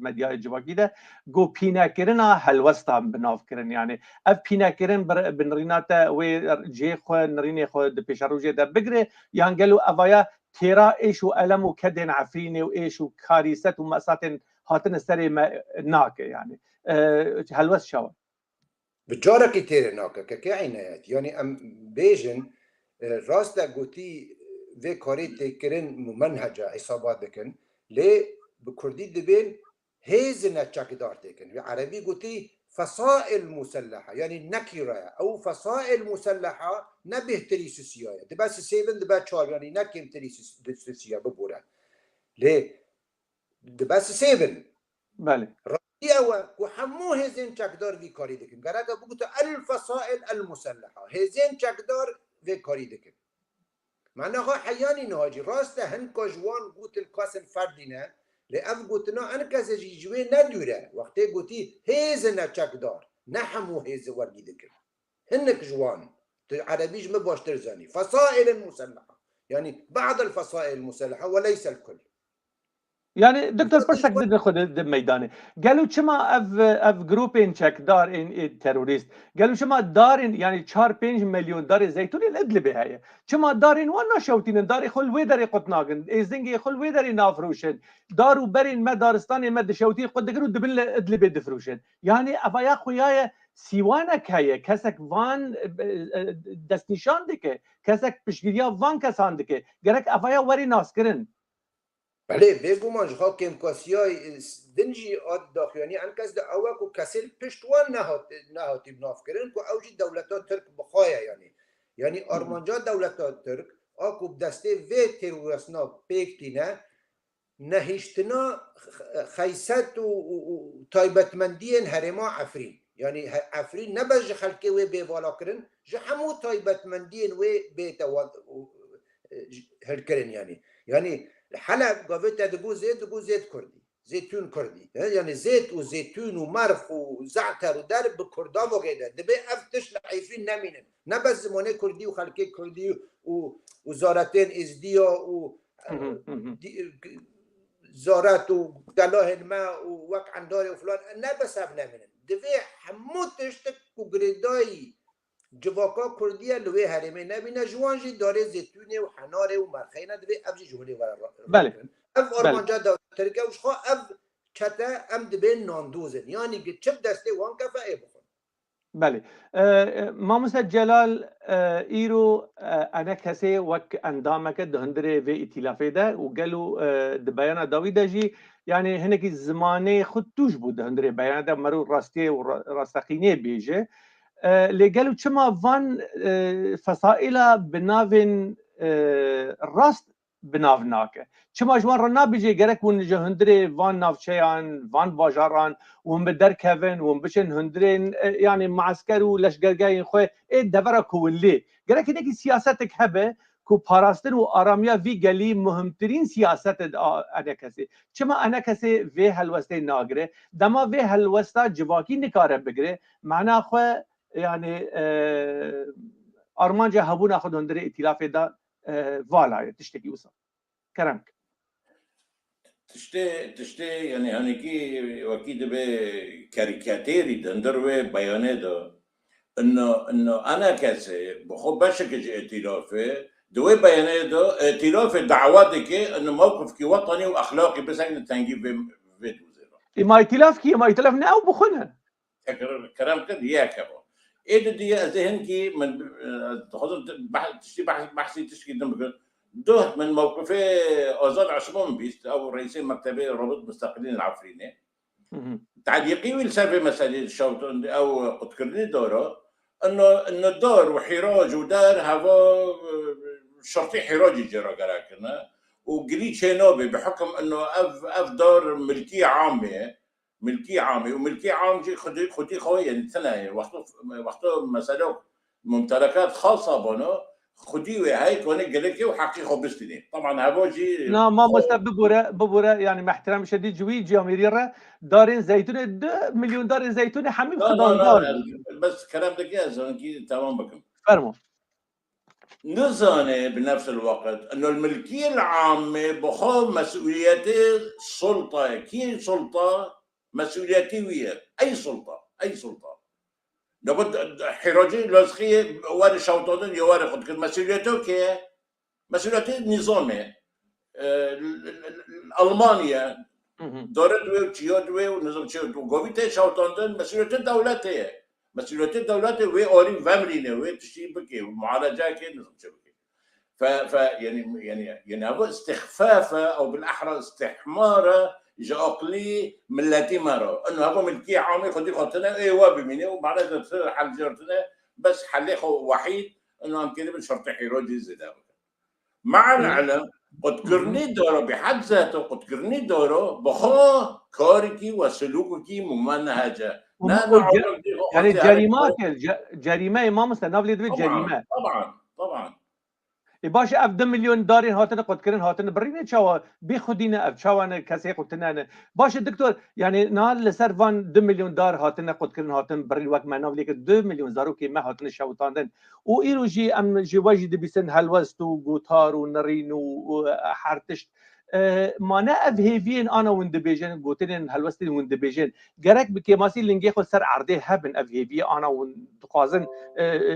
مدیای جواکی ده گو پینا کرنا هلوستا بناف کرن يعني اف پینا کرن بنریناتا و جی خو نرینه خو د پیشروجه ده بگره یانگلو اوایا تیرا ایش و علم و کدن عفرینه و ایش و کاریست و مساتن هاتن سری ناکه يعني هلوس شو بجارك تيري ناكا كعنايات يعني ام بيجن راستا قوتي في كاري تكرن ممنهجة عصابات دكن لي بكردي دبين هيزنا تشاكدار تكن في عربي قوتي فصائل مسلحة يعني نكرة أو فصائل مسلحة نبه تريسوسيا دباس سيفن دبا شال يعني نكيم تريسوسيا ببورا لي دباس سيفن بله رأيوا وحمو هزين تشاكدار في كاري دكن قراءة بقوتو الفصائل المسلحة هزين تشاكدار في كاري دكن معناها حياني نهاجي راسته هن كجوان قوت الكاسن فردينا لأف قوتنا أنا كذا جوي ندوره وقت قوتي هيزنا دار نحمو هيز ورقي ذكر هنك جوان عربيج ما باش ترزاني فصائل مسلحة يعني بعض الفصائل المسلحة وليس الكل. يعني دكتور برسك بدنا ناخذ ميداني قالوا شما اف جروبين تشك دار ان تيروريست قالوا شما دارين يعني 4 مليون دار زيتون الادلبه هي شما دارين وانا شوتين دار خل ويدر قطناغن ازنجي خل ويدر نافروشن دارو برين ما دارستان ما دشوتي قد دغرو دبل ادلبه دفروشن يعني ابا يا خويا سیوانک هیه کسک وان دست نشان دکه کسک پشگیریا وان کسان دکه گرک افایا وری ناس کرن بله بگو من جها کم کاسیای دنجی آد داخلانی انکس ده اوه کو کسل پشتوان نهاتی بناف کرن کو اوجی دولتا ترک بخوایا یعنی آرمانجا دولتا ترک آکو بدسته و تروریسنا پیکتینه نهیشتنا خیست و تایبتمندین هرما عفرین يعني عفرين نبج خلقي وي بيوالا كرن جا همو تايبتمندين وي بيتا هالكرن يعني حلب قافتا دقو زيت كردي زيتون كردي يعني زيت وزيتون ومرخ وزعتر ودرب بكردام وكذا دبي افتش لعيفين نمينن نبز زمانه كردي وخلقي كردي وزارتين ازديا و زارت وقلاه الماء ووقع عنداري وفلان نبس نمينن دوی همو تشت کوگریدای جواکا کردیه لوی هرمه نبینه جوانجی داره زیتونه و حناره و مرخینه دوی افجی جهولی ورا بله اف آرمانجا داره ترکه وش خواه اف چته ام دبی ناندوزن یعنی که چپ دسته وان کفه ای بخون بله ما مثل جلال ایرو انا کسی وک اندامک دهندره و ائتلافه ده و گلو دبیانا داویده جی يعني هناك زمانه خود توش بود هندري بيان ده مرو راستي وراستقينيه بيجه اللي قالوا كما فان فصائل بنافن راست بنافناك كما جوان رنا بيجي قالك ون هندري فان نافشيان فان باجاران وهم بدر كيفن وهم بشن هندرين يعني معسكر ولش قرقاين خوي ايه دبرا كولي قالك هناك سياستك هبه کو پاراستن و آرامیا وی گلی مهمترین سیاست انا کسی چما انا کسی وی هلوسته ناگره دما وی هلوسته جواکی نکاره بگره معنا خو يعني ارمانجا هبون اخذ هندري ائتلاف دا والا تشتكي وصل كرمك تشتي يعني هنيكي واكيد بكاريكاتيري دندروي بيانه ده انه انا كسي بخو بشكل ائتلافه دوي بيانه ده ائتلاف دعواتك انه موقفك وطني واخلاقي بس احنا تنجيب في وزير ما ائتلاف كي ما ائتلاف ناو بخونها كلام كده يا كبا ايه دي ذهنكي من تاخذ بحثي تشكي دمك ده من موقفي ازاد عثمان بيست او رئيسين مكتبي رابط مستقلين العفريني تعليقي والسبب مسألة الشوط او قد كرني دوره انه الدار وحراج ودار هوا شرطي حراجي جرى قراكنا وقليل شينوبي بحكم انه اف دار ملكيه عامه وملكيه عامه خدي خوي يعني سنه وقته مسألة ممتلكات خاصه بنا خدي وهيك وانا قال لك وحقيقه بستني طبعا هواجي لا ما مسبب ببوره يعني مع احترام شديد جوي جاميريره دارين زيتون 2 مليون دار زيتون حميم خضار دار بس كلام ده جاهز تمام بكم فرموا نظانه بنفس الوقت انه الملكيه العامه بخو مسؤوليات السلطه كي سلطه مسؤولياتي ويا اي سلطه لابد حراجي لازخيه واري شوطادن يا واري خد مسؤوليته كي مسؤوليات نظامه المانيا دارت و چیاد و نظام چیاد و گویته شوطاندن مسؤوليات الدولة وآري وامرينه وتشتي بكي ومعالجة كي نظام شبكي ف يعني هذا استخفافه او بالاحرى استحماره جاقلي ملتي مرة انه هذا ملكية عامة خدي خاطرنا ايوا بمينه ومعناتها تصير حل جرتنا بس حل وحيد انه هم كده بالشرط حراجي زي مع العلم قد كرني دوره بحد ذاته قد كرني دوره بخو كاركي وسلوكي ممنهجه يعني جريمه ما مستناب لي جريمه طبعا باش اف 2 مليون دارين هاتن قد كرن هاتن برينه چاوا بي خودينه اف چاوانه کسی قلتنانه باش دكتور يعني نال لسر وان 2 مليون دار هاتن قد كرن هاتن برين وقت ما ناوليك 2 مليون زارو كي ما هاتن شوتاندن و ايرو جي ام جي واجد بيسن هلوست و غوتار و نرين و حرتشت ما نه اف هيفين انا وند بيجن قوتين هلوستين وند بيجن جرك بكيماسي لنجي خو سر عرضه هبن اف هيفي انا وقازن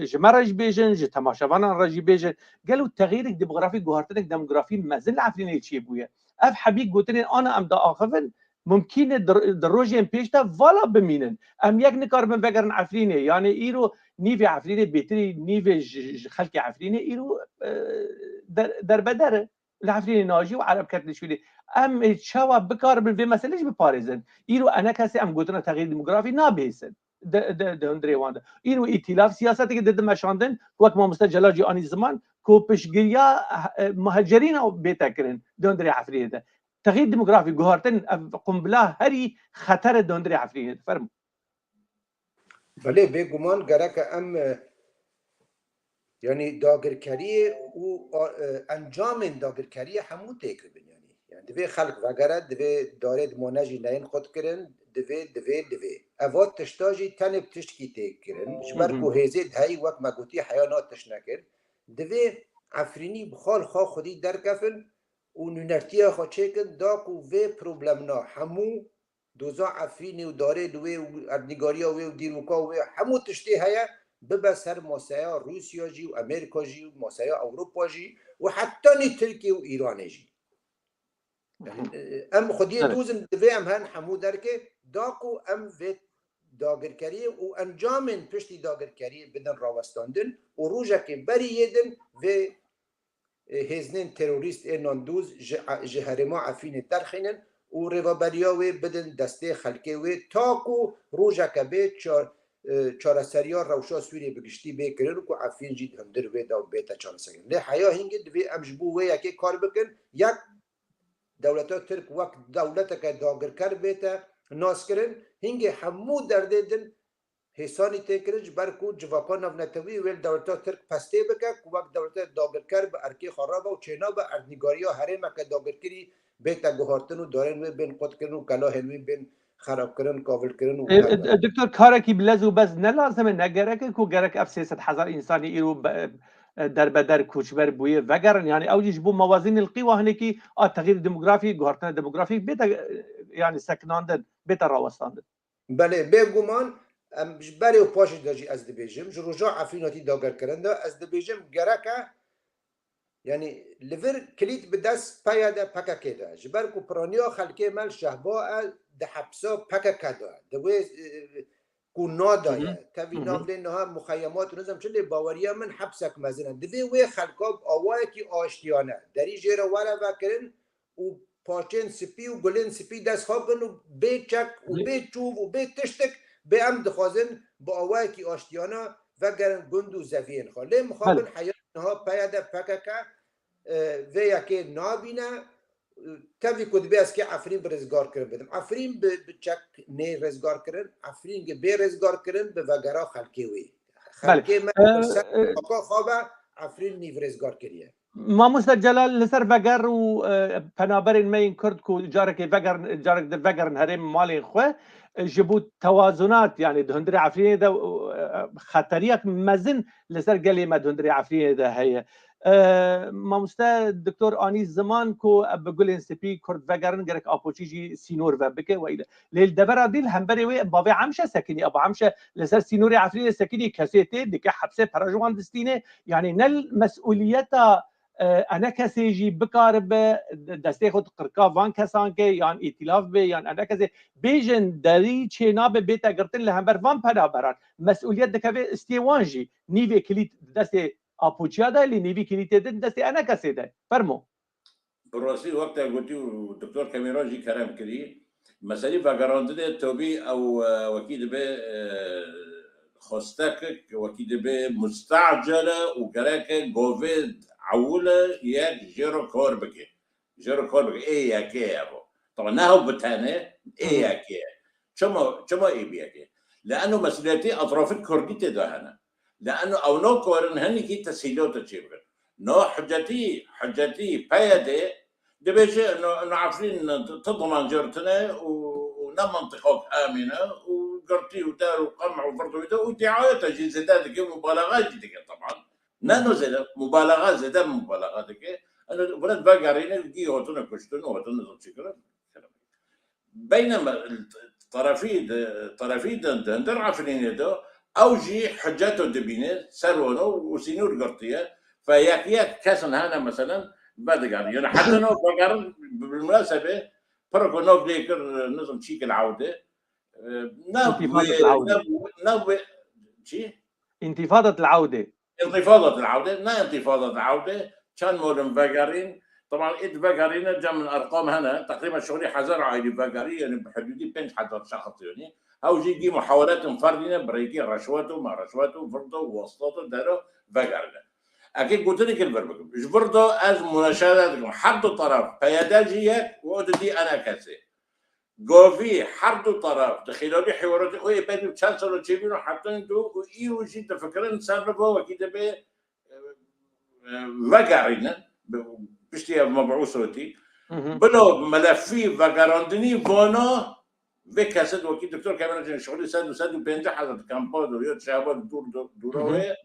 جمرج بيجن ج تماشاوان رجي بيجن قالوا التغيير الديموغرافي جوهرتك ديموغرافي مازال عارفين شي بويا اف حبيب قوتين انا ام دا اخفن ممكن دروجين بيشتا فوالا بمينن ام يك نكار من بقرن عفريني يعني ايرو نيفي عفريني بيتري نيفي خلقي عفريني ايرو در بدر العفريني ناجي وعرب كتل شويلي ام شوا بكار بالفي مسألة بباريزن ايرو انا كاسي ام قلتنا تغيير ديموغرافي نابيسن ده هندري وانده ايرو ائتلاف سياساتي ضد مشاندن وقت ما مستجلاجي اني زمان كوبشگيريا مهاجرين او بيتكرن ده هندري عفريني ده تغيير ديموغرافي جوهرتن قنبله هري خطر ده هندري عفريني فرم بله بگمان گرک ام يعني داگرکاری و انجام داگرکاری همو تکربن يعني دوی خلق وگرد دوی دارد مانجی نین خود کرن دوی اواد تشتاجی تنب تشکی تکرن جبرکو هزید هایی وقت مگوتی حیانات تشنکر دوی عفرینی بخال خواه خودی درکفن و نونرتی خواه چکن داکو وی پروبلمنا همو دوزا عفرینی و داره دوی و اردنگاری و دیروکا و همو تشتی هیا ببه سر ماسایا روسیا جی و امریکا جی و ماسایا اوروپا جی و حتی نی ترکیه و ایران جی ام خودی دوزن دوی ام هن همو درکه داکو ام وی داگرکاری و انجام پشتی داگرکاری بدن راوستاندن و روژه که بری یدن و هزنین تروریست ناندوز جهرما عفین درخینن و روابریا و بدن دسته خلکه و تاکو روژه که به چارەسەریان ڕەوشا سووریێ بگشتی بێکردن و عەفرین جی هەندر وێدا و بێتە چارەسەری لێ حیا هینگە دوێ ئەم ji بۆ وێ یەکێ کار بکەن یەک دەوڵەتە ترک وەک دەوڵەتەکە داگرکەر بێتە ناسکردن هینگێ هەموو دەردێدن هێسانی تێکردن ji ber ku civaka navnetewî wê dewleta Tirk pestê bike ku wek dewleta dagirker bi erkê xerab û çêna bi erdnîgariya herêmeke dagirkirî bête guhartin û darên wê bên qutkirin û kelahên wê bên خرابکردن کاولکردن و دکتر کارکی بلز و بس نلازمه نگرکه کو گرک اف 300,000 انسانی ایرو در بدر کوچبر بویه وگرن يعني اوجش بو موازين القوى هنيكي تغيير ديموغرافي غورتنا ديموغرافي بيتا يعني سكناندن بيتا راوستاندن بله بگومان برای و پاش داجی از دبیجم جروجا عفریناتی داگر کرنده از دبیجم گرکه يعني لفر كليت بدس بايدا باكا كده جبر كوبرانيا خلكي مال شهباء ده حبسا باكا كده ده ويز كونا دايا تبي ناملين نها مخيمات ونظام شلي باوريا من حبسك مزنا ده وي خلكاب آواكي آشتيانه داري جيرا ولا فكرن و پاچن سپی و گلن سپی دست خوابن و بی چک و بی چوب و بی تشتک بی ام دخوازن با آواکی آشتیانا و گرن گند و زفین خواه لی مخابن حیانها پیاده پککه و یکی نابینه تاوی کد بی از که عفرین برزگار کرن بدم عفرین به چک نی رزگار کرن عفرین بی رزگار کرن به وگرا خلکی وی خلکی من سر خوابه عفرین نیو رزگار کریه ما مستجلال لسر وگر و پنابرین مین کرد کو جارك ده وگر هرم مالي خو جبوت توازنات يعني دهندري عفرين ده خطريات مزن لسر قالي ما دهندري عفرين ده هي ما مستا دكتور اني زمان كو بقول ان سي بي كرد وگرن گرك اپوچيجي سينور و بك ويل ليل دبر ديل همبري وي بابا عمشه سكني ابو عمشه لسر سينوري عفرين سكني كاسيتي دك حبسه براجوان دستينه يعني نل مسؤوليتها انا کسی جی بکار به دسته خود قرقا وان کسان که یان ائتلاف به یان انا کسی بیجن دری چینا به بیت گرتن لهمبر وان پدا بران مسئولیت دکوی استیوان جی نیوی کلیت دسته اپوچیا ده لی نیوی کلیت دسته انا کسی ده فرمو براسي وقت قلتي دكتور كاميرا جي كلام كري مسألة فقراندة توبي او وكيل به خستك وكيل به مستعجلة وكراك جوفيد عولة ياك جيرو كوربكي ايه ياكي ابو طبعا نهو بتانه ايه ياكي شما ايه بياكي لانه مسؤوليتي اطراف الكردي تدهنا لانه او نو كورن هني كي تسهيلات تشيبر نو حجتي بيده دبيجي انه عارفين تضمن جرتنا ونم منطقه امنه وقرتي ودار وقمع وفرض ودعايته جزدات مبالغات دي طبعا نانو زاد مبالغات زاد مبالغات دي انا ولد باقارين دي هوتنا كشتن وهوتنا زوجكرا بينما طرفي دندر عارفين ده اوجي حجاته دبينه سرونه وسينور قرطيه فياك كاسن هنا مثلا بعد يعني حتى نو بقر بالمناسبه فرق نو ديكر نظم شيك العوده نبوي شي انتفاضة العودة انتفاضة العودة كان مودن فاقرين طبعا فاقرين جاء من ارقام هنا تقريبا شغلي حزر عائلي فاقري يعني بحدود 5 حتى شخص يعني او جي محاولات فرديه بريكي رشوته ما رشوته فرضه ووسطته دارو فاقرنا اكيد قلت لك البربك مش برضه از مناشداتكم حد طرف فيداجيك ودي انا كاسي قوفي حد طرف دخلوا حوارات او يبدو تشانسلر تشيبينو حتى انتو ايو جي تفكرين صرفوا وكده به فاقرنا بشتي مبعوثوتي بلو ملفي فاقراندني فونا بكاسد وكي دكتور كمان شغلي سادو بينجح هذا كامبو يوت شابات دوروه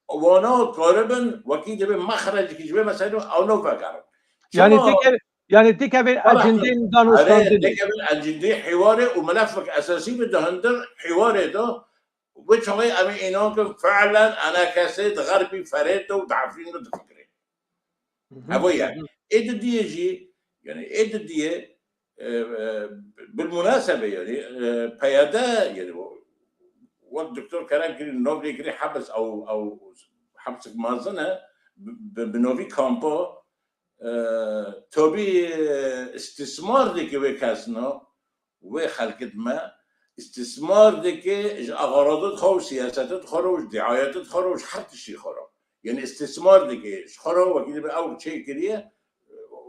وانا قريبا وكي دبي مخرج كي جبه مثلا او نو فاقر يعني تيكا اجندين دانو ستاندين اجندي حواري وملفك اساسي بده هندر حواري ده which هو امي انكم فعلا انا كاسد غربي فريته وتعرفين انه تفكرين ابويا ايه دي يجي يعني ايه دي بالمناسبه يعني بيادا يعني والدكتور كلام كريم نوفي كري حبس او حبس مازنه بنوفي كامبو توبي استثمار ديك وكاسنو وخلقت ما استثمار ديك اغراض خو سياسات خروج دعايات خروج حتى شيء خروج يعني استثمار ديك خروج وكيل اول شيء كده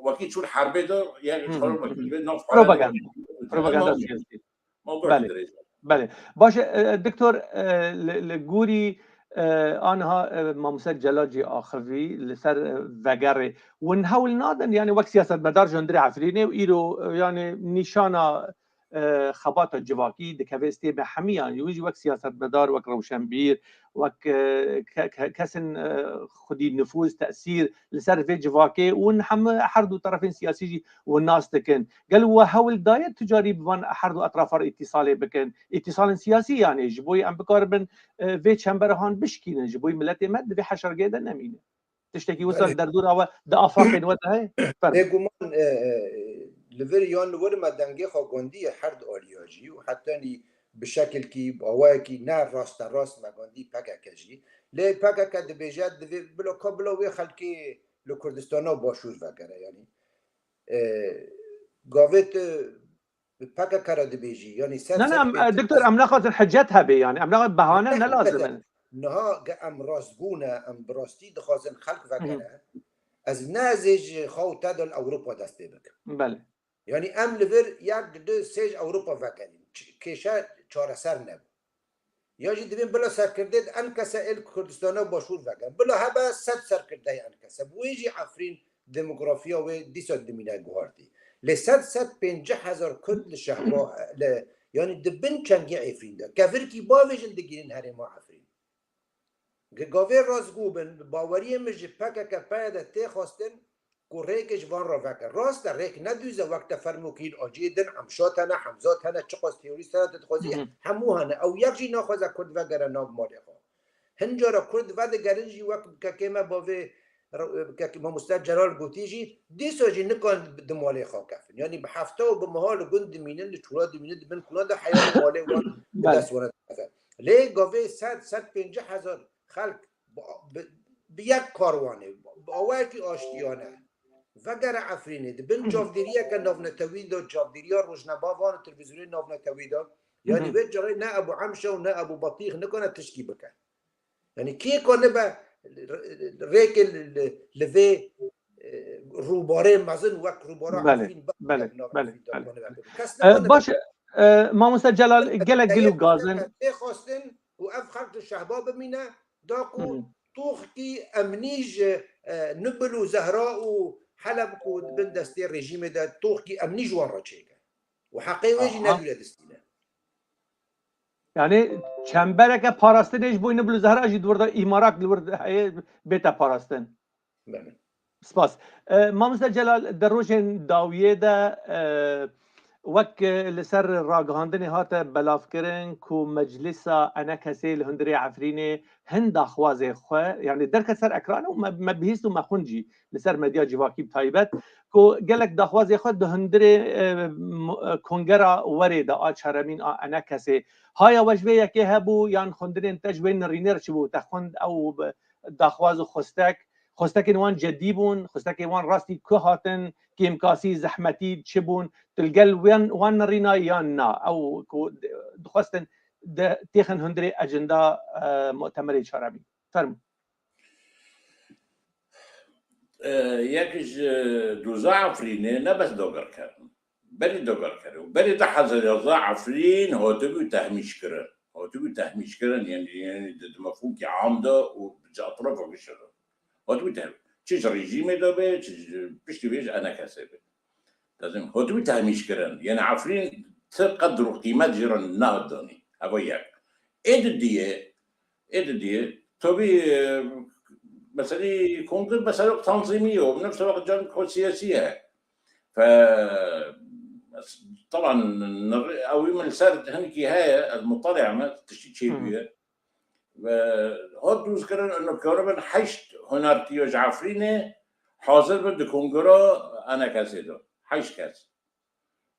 وكيل شو الحرب ده يعني خروج وكيل نوف بروباغندا سياسيه موضوع بله باشه دكتور لگوری آنها ما مسجلات جي آخوی لسر وگره ونحاول نادن يعني وقت سياسة مدار جندري عفريني وإيرو يعني نشانا خبات الجواكي دكافيستي بحميان يوجي وقت سياسة مدار وقت روشنبير وقت كسن خدي نفوذ تأثير لسر في جواكي ونحم حردو طرفين سياسي والناس تكن قالوا وحاول داير تجاري بوان حردو أطراف اتصالي بكن اتصال سياسي يعني جبوي أم بكاربن في شمبرهان بشكين جبوي ملتي مد في حشر جيدا نمينه تشتكي وصل دردور أو دافاقين وده بگمان لوریان لور مدنگی خواندی حرد آریاجی و حتی بشکل کی باوای کی نه راست مگاندی پگکجی لی پگک دبیجد بلا کابلا و خلکی لکردستانا باشور وگره یعنی گاوت پگک را دبیجی یعنی نه دکتور ام نخواست حجتها بی يعني ام نخواست بهانه نلازم نه ام راستگونه ام براستی دخوازن خلق وگره از نازج خواه تدل اوروپا دسته بکن بله یعنی ام لور یک دو سیج اوروپا وگریم کشه چاره سر نبود یا جی دویم بلا سر کرده انکسه ال کردستانه باشور وگرم بلا هبه صد سر کرده انکسه بویجی عفرین دموگرافیا و دیسا دمینه گواردی لصد 50,000 کرد لشهبا یعنی دبن چنگی عفرین ده کفر کی باویجن دگیرین هرما عفرین گاوه رازگوبن باوری مجی پکه که پیده تی خواستن که ریکش وان را وکر راست ریک ندویزه وقت فرموکین آجیدن همشات هنه همزات هنه چقاس تیوریست هنه تتخوازی همو هنه او یک جی ناخوازه کرد وگره ناب مالی خواه هنجارا کرد ود گرنجی وقت که کمه باوه که ما مستد جلال گوتی جی دیسا جی نکان دمالی خواه کفن یعنی به هفته و به محال گند دمینن چورا دمینن دمین کنان ده حیات مالی وان دست وانه کفن لی گاوه 150,000 خلق به یک کاروانه باوری که آشتیانه وگر عفرینه بین جاودیریه که نافنتوید و جاودیریا روزنباوان و تلویزیونی نافنتوید یعنی به جای نه ابو عمشه و نه ابو بطیخ نکنه تشکی بکن یعنی کی کنه به ریک لوی روباره مزن وک روباره عفرین بله باشه ما مسجلال گلک گلو گازن خواستن و اف خلق شهبا بمینه داکو طوخكي أمنيج نبل وزهراء وحلب بن دستي الرجيم ده طوخكي أمنيج ورا تشيكا وحقيقي نادولا دستينا يعني چنبرك پاراستنش بوين بلو زهرا اجي دوردا امارات دوردا بيتا پاراستن سپاس مامستا جلال دروجن داویه ده وك لسر راگهاندن هات بلاف کرن کو مجلسا انا کسی لهندری عفرینه هند اخوازه خو يعني درك سر اكران وما بهيستو ما خنجي لسر مديا جواكي بتايبت كو قالك داخوازه خو دهندري كونغرا وريدا اچرمين انا كسي هاي وجبه يكي هبو يعني خندرين تجوين رينر شبو تخند او داخواز خستك وان جديبون خستك وان راستي كهاتن كيم كاسي زحمتي تشبون تلقل وان رينا يانا او خستن تيخن هندري اجندا مؤتمر شرابي فرمو یکیش دوزا عفرینه نه بس دوگر کردن بری دوگر کردن بری ده حضر عفرین هاتبو تهمیش کرن یعنی مفهوم که عام ده و جا اطرافه بشده هاتبو تهمیش چیز رژیمه ده به چیز پشتی بیش انا کسه به لازم هاتبو تهمیش کرن یعنی عفرین قدر و قیمت جیران نه دانی هوا یک اید دیه طبی مسألة كونغر مسألة تنظيمية وبنفس الوقت جانب سياسية ف طبعا او من صارت هنكي هاي المطلع ما تشتي بيها هاد دوزكرن انه كهرباء حيشت هنارتيوج عفرينه حاضر بده كونغرا انا كاسيدو حيش كاس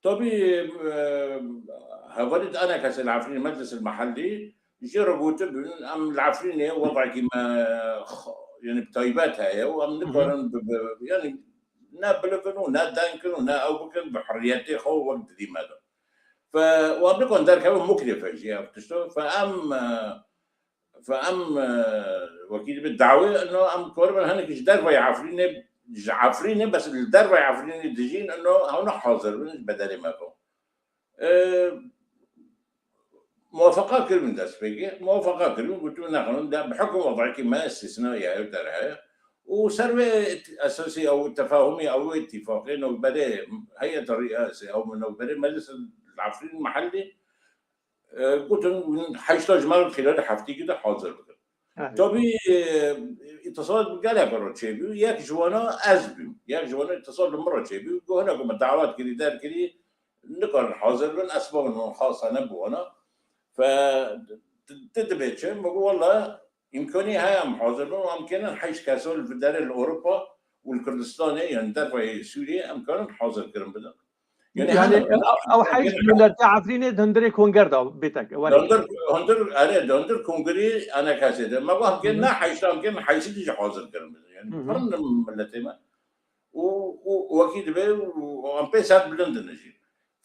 طبي هولد انا كاس العفرين المجلس المحلي جرى قوتب ام العفرينه وضع كما يعني بطيباتها هي وام نقارن يعني نا بلفن ونا دانكن ونا او بكن بحرياتي خو وقت دي ماذا وام نقارن دار كمان مكلفه جي تشتو فام وكيل بالدعوه انه ام كوربن هنك دربه عفرينه بس الدربه عفرينه دجين انه هون حاضر بدل ما كو موافقة كل من داس بيجي موافقة كل من قلت لنا قانون ده بحكم وضعك ما استثنائي أو ترى وسروي أساسي أو تفاهمي أو اتفاقي إنه بدأ هيئة الرئاسة أو من بدأ مجلس العفرين المحلي قلت من حيشتاج مرة خلال حفتي كده حاضر بكره طبي اتصال بقالها برا شيبي ياك جوانا أزبم ياك جوانا اتصال بمرة شيبي وهنا كم الدعوات كذي دار كذي نقارن حاضر من أسباب خاصة نبوانا فتدبيتش بقول والله إمكانية هاي أم حاضر وأمكن حيش كاسول في دار الأوروبا والكردستاني يعني دار سوريا أمكن حاضر كرم بدن يعني أو حيش من عفرين هندري كونغردا بيتك هندر كونغري أنا كاسيد ما بقول كنا حيش أمكن حيش تيجي حاضر كرم بدن يعني فرن ملتهما وأكيد به وأم بيسات بلندن نجي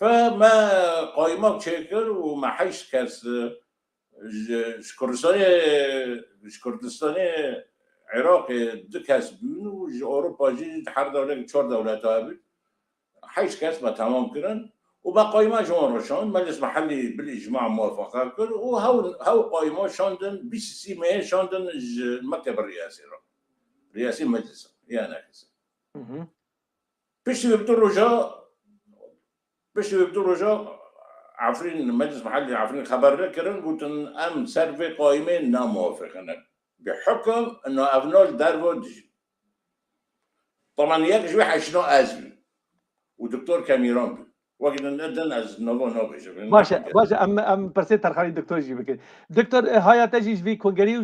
فما قايمة تشكر وما حيش كاس كردستاني عراق دكاس بين وأوروبا جي حر دولة 4 دولات هابل حيش كاس ما تمام كرن وما قايمة جوان روشان مجلس محلي بالإجماع موافقة كر وهو قايمة شاندن BCC ما شاندن المكتب الرئاسي رئاسي المجلس يعني كذا بيش يبدو رجاء عفرين المجلس المحلي عفرين خبرنا كرن قلت ام سيرفي قائمين نا موافقين بحكم انه افنول دارفو طبعا ياك شوي حيشنو ازمي ودكتور كاميرون وقت ندن از نوبش باشا ام برسيت ترخاني دكتور جيبك دكتور هاي تجي في كونغري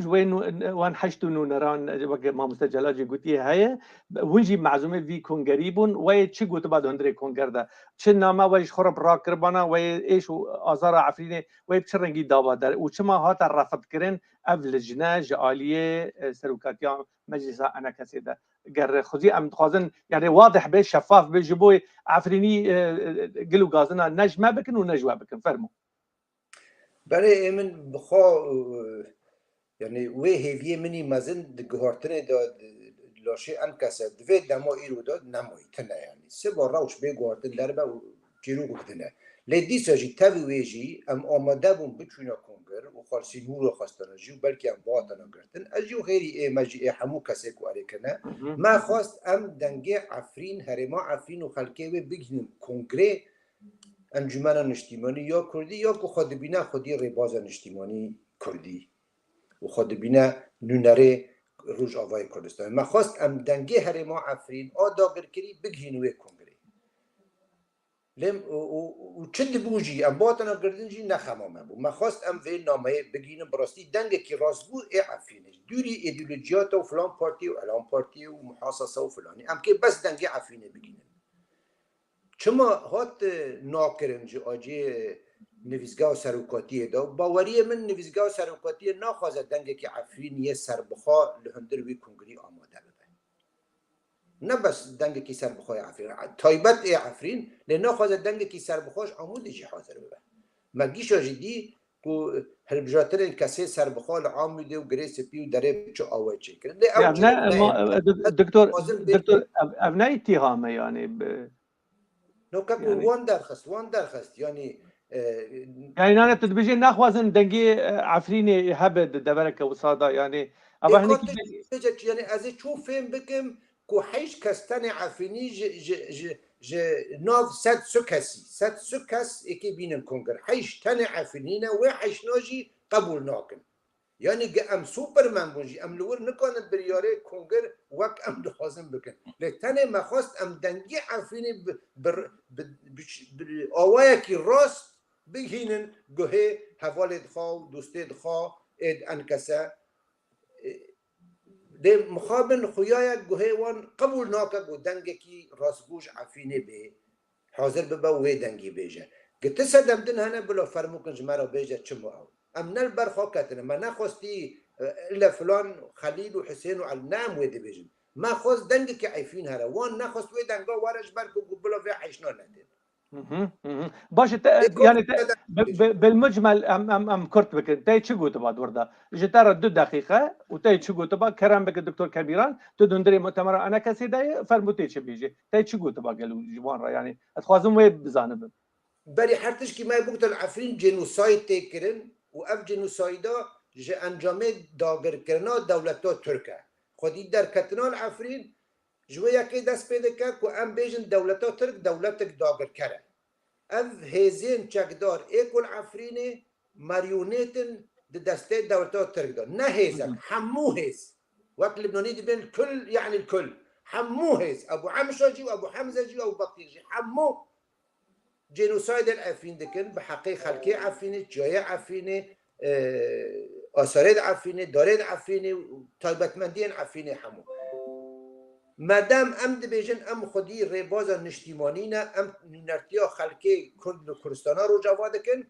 وين حشتو نران ما مستجلاجي قلتي هاي ونجي معزومه في كونغريبون وي تشي قلت بعد هندري كونغردا تشنا ما ويش خرب راكربانا وي ايش ازار عفرينه وي بشرنجي دابا در وشما هات الرفض كرن اف لجنه جاليه سروكاتيا مجلس انا كسيده قر خذي ام خازن يعني واضح به شفاف بجبوي عفريني قلوا غازنا نج ما بكن ونجوا بكن فرموا بله من بخوا يعني ويه في مني مازن دغورتني دا لاشي ان كاسه دوی دمو ایرو داد نموی تنه يعني سه بار روش بگورتن دربه چیرو گفتنه لیدی ساجی تابی ویجی ام آماده بون بچونا کنگر و خالصی نور خواستن جیو بلکه ام باطنا گرتن اجیو خیری مجی همو کسی کو علی کنه ما خواست ام دنگه عفرین هرما عفرین و خلکه و بگیم کنگره انجمن نشتیمانی یا کردی یا کو خود بینه خودی ریباز نشتیمانی کردی و خود بینه نونره روز آوای کردستان ما خواست ام دنگه هرما عفرین آداگر کری بگینوه کنگره لم و چند بوجی ام باطنا گردنجی نخمامه بو ما خواست ام وی نامه بگینم براستی دنگه کی راست بو ای عفرینش دوری ایدئولوژیات و فلان پارتی و الان پارتی و محاصصه و فلانی ام که بس دنگه عفرینه بگینم چما هات ناکرنج آجی نویزگاه سروکاتی دا باوری من نویزگاه سروکاتی ناخوازه دنگه که عفرینیه سربخوا لهندر وی کنگری آماده بده نه بس دنگه کی سربخوای عفرین تایبت ای عفرین لناخوازه دنگه کی سربخواش آموده جی حاضر بده مگیش آجیدی کو هربجاتر کسی سربخوا لعام میده و گره سپی و داره چو آوه چه کرد دکتور ابنه اتهامه يعني نو كاكو وان درخست يعني يعني انا تدبيجي ناخوازن دنگي عفريني هبد دبرك وصادا يعني ابا هنيك يعني از چو فهم بكم كو حيش كستان عفريني ج ناف سد سكس اكي بينن كونغر حيش تاني عفرينينا وحيش ناجي قبول ناكن يعني ام سوبرمان بونجي ام لور نكون برياري كونغر وك ام دخوازن بكن لتاني ما خواست ام دنگي عفريني آوايا كي راست بگینن گوه حوالت خواه دوستت خواه اد انکسه ده مخابن خویای گوه وان قبول ناکه گو دنگه کی راستگوش عفینه به حاضر ببا وی دنگی بیجه گته سدمدن هنه بلا فرمو کنج مرا بیجه چمو او ام نل برخوا کتنه ما نخواستی الا فلان خلیل و حسین و علنام ویده بیجن ما خواست دنگه کی عفین هره وان نخواست وی دنگا وارش برکو بلا وی حیشنا ندید باش يعني بالمجمل ام كرت بك تاي تشغو تبا وردا جترى 2 دقيقه وتاي تشغو تبا كرم بك الدكتور كبيران تدندري مؤتمر انا كسيداي فرموتي تشبيجي تاي تشغو تبا قالوا جوان را يعني اتخوازم وي بزانب بري حرتش كي ما يبقت العفرين جنوسايد تكرن واف جنوسايدا ج انجامه داگر کرنا دولتات ترکه خودی در کتنال عفرین جویا که دست پیدا کرد که ام بیجن دولتات ترک دولتک داگر کرد اف هزین چکدار ایکل عفرینه ماريونيتن دسته دولتات ترک دار نه هزك حمو هز وقت لبناني دي بين الكل يعني الكل حمو هز ابو عمشة جي وابو حمزة جي وابو بطير جي حمو جينوسايد العفرين دكن بحقيقة خلقي عفرينه جاية عفرينه آثارد عفرينه دارد عفرينه طيبتمندين عفرينه حمو مادام ام دبیجن ام خودی ریباز نشتیمانی نه ام نرتیا خلقی کرد و کردستانا رو جواد کن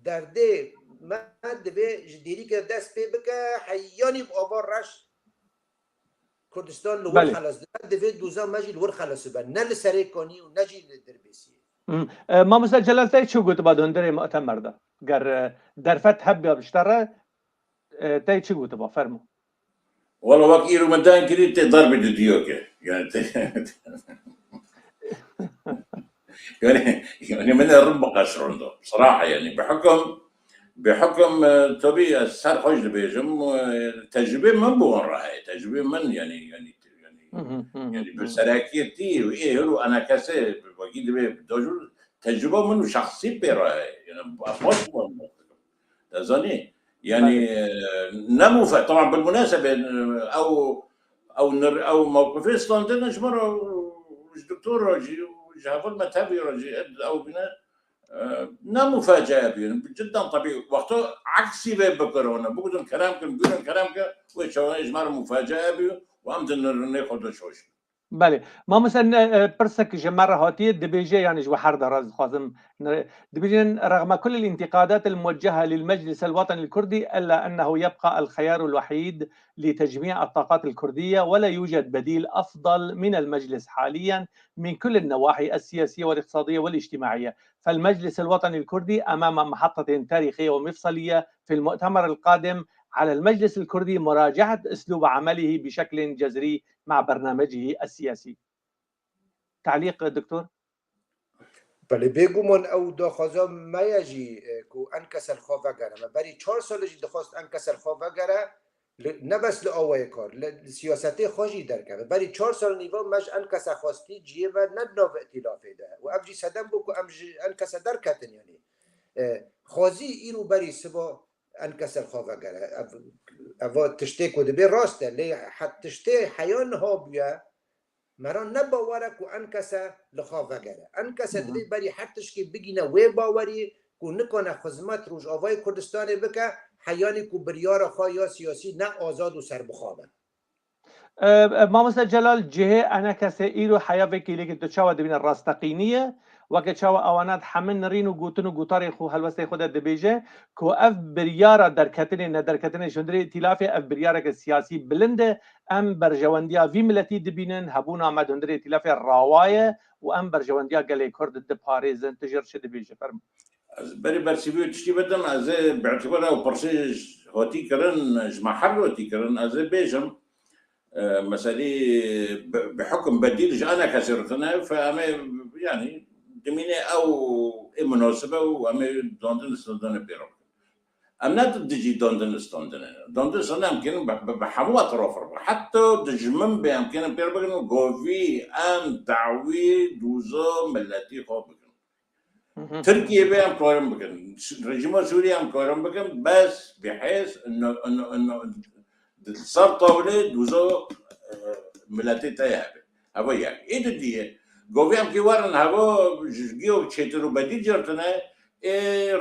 درده ما دبی جدیری که دست پی بکه حیانی بآبار رش کردستان لور خلاص دبی دوزا مجی لور خلاص بر نه لسری کنی و نجی لدربیسی ما مثلا جلالتای چو گوت با دندر مؤتمر ده گر درفت حب بشتره تای چو گوت با فرمو والله وقت إيرو مدان كريت ضرب ديوكه يعني من الرب قشرون بصراحة يعني بحكم طبيعة صار خوش بيجم تجربة من بون راهي تجربة من يعني بالسراكير كتير وإيه هو أنا كسر وكيد بدوجل تجربة منه شخصي براهي يعني أفوت تزاني يعني نمو طبعا بالمناسبة أو موقفي اسطنطين شمرة دكتور راجي وجهافل مذهبي راجي أو بنا نمفاجأة بين جدا طبيعي وقته عكسي بكورونا بقولن كلامكم ويشون إجمال مفاجأة بيه وأمدن ناخذ شوش بله ما مثلا برسك جمرة هاتية دبيجي يعني جو حر دراز خازم دبيجين رغم كل الانتقادات الموجهة للمجلس الوطني الكردي إلا أنه يبقى الخيار الوحيد لتجميع الطاقات الكردية ولا يوجد بديل أفضل من المجلس حاليا من كل النواحي السياسية والاقتصادية والاجتماعية. فالمجلس الوطني الكردي أمام محطة تاريخية ومفصلية في المؤتمر القادم. على المجلس الكردي مراجعة أسلوب عمله بشكل جذري مع برنامجه السياسي. تعليق دكتور؟ بله بگومان او داخوازا میجی کو انکس الخواه گره ما بری 4 سال جی دخواست انکس الخواه گره نه بس لآوای کار سیاستی خوشی درکه بری 4 سال نیوا مش انکس خواستی جیه و نه ناو ائتلافه ده و ابجی صدم بکو انکس درکتن یعنی خوازی ایرو بری سبا انکس الخواه گره او تشتی کده بی راسته لی تشتی حیان ها بیا مرا نباوره کو انکسه لخواه گره انکسه دلی بری حتش که بگینه وی باوری کو نکنه خدمت روش آوای کردستان بکه حیانی کو بریار خواه یا سیاسی نه آزاد و سربخوابه مامۆستا جەلال جهێ ئەنە کەسێ ئیر و حەیاێکی لێکی تو چاوە دەبینە ڕاستەقینیە وەکە چاوە ئەوانات هەمن نڕین و گوتن و گوتاری خو هەلوەستی خودە دەبێژە کۆ ئەف بریارە دەرکەتنێ نەدەرکەتنێ ژندری تیلافێ ئەف بریارێکە سیاسی بلندە ئەم بەرژەوەندیا وی ملەتی دبینن هەبوو نامە هەندری تیلافێ ڕاوایە و ئەم بەرژەوەندیا گەلێ کورد دپارێزن تژێر چ دەبێژە فەرمو بري برسيبيو تشتي بدم ازي باعتبارها وبرسيج هوتي كرن جمع حل هوتي كرن ازي بيجم مسألة بحكم بديل أنا كسرتنا فأنا يعني دميني أو مناسبة وأنا دوندن استندنا بيرو أنا تدجي دوندن استندنا دوندن استندنا يمكن بحمو أطراف حتى دجمن بيمكن بيربكن جوفي أم دعوي دوزو ملتي خوبكن تركيا بيم كورم بكن رجيم سوريا أم كورم بكن بس بحيث إنه صار طاولة دوزو ملتي تيابه هوا يعني إيه دي قويام كي وارن هوا جيو تشترو بديل جرتنا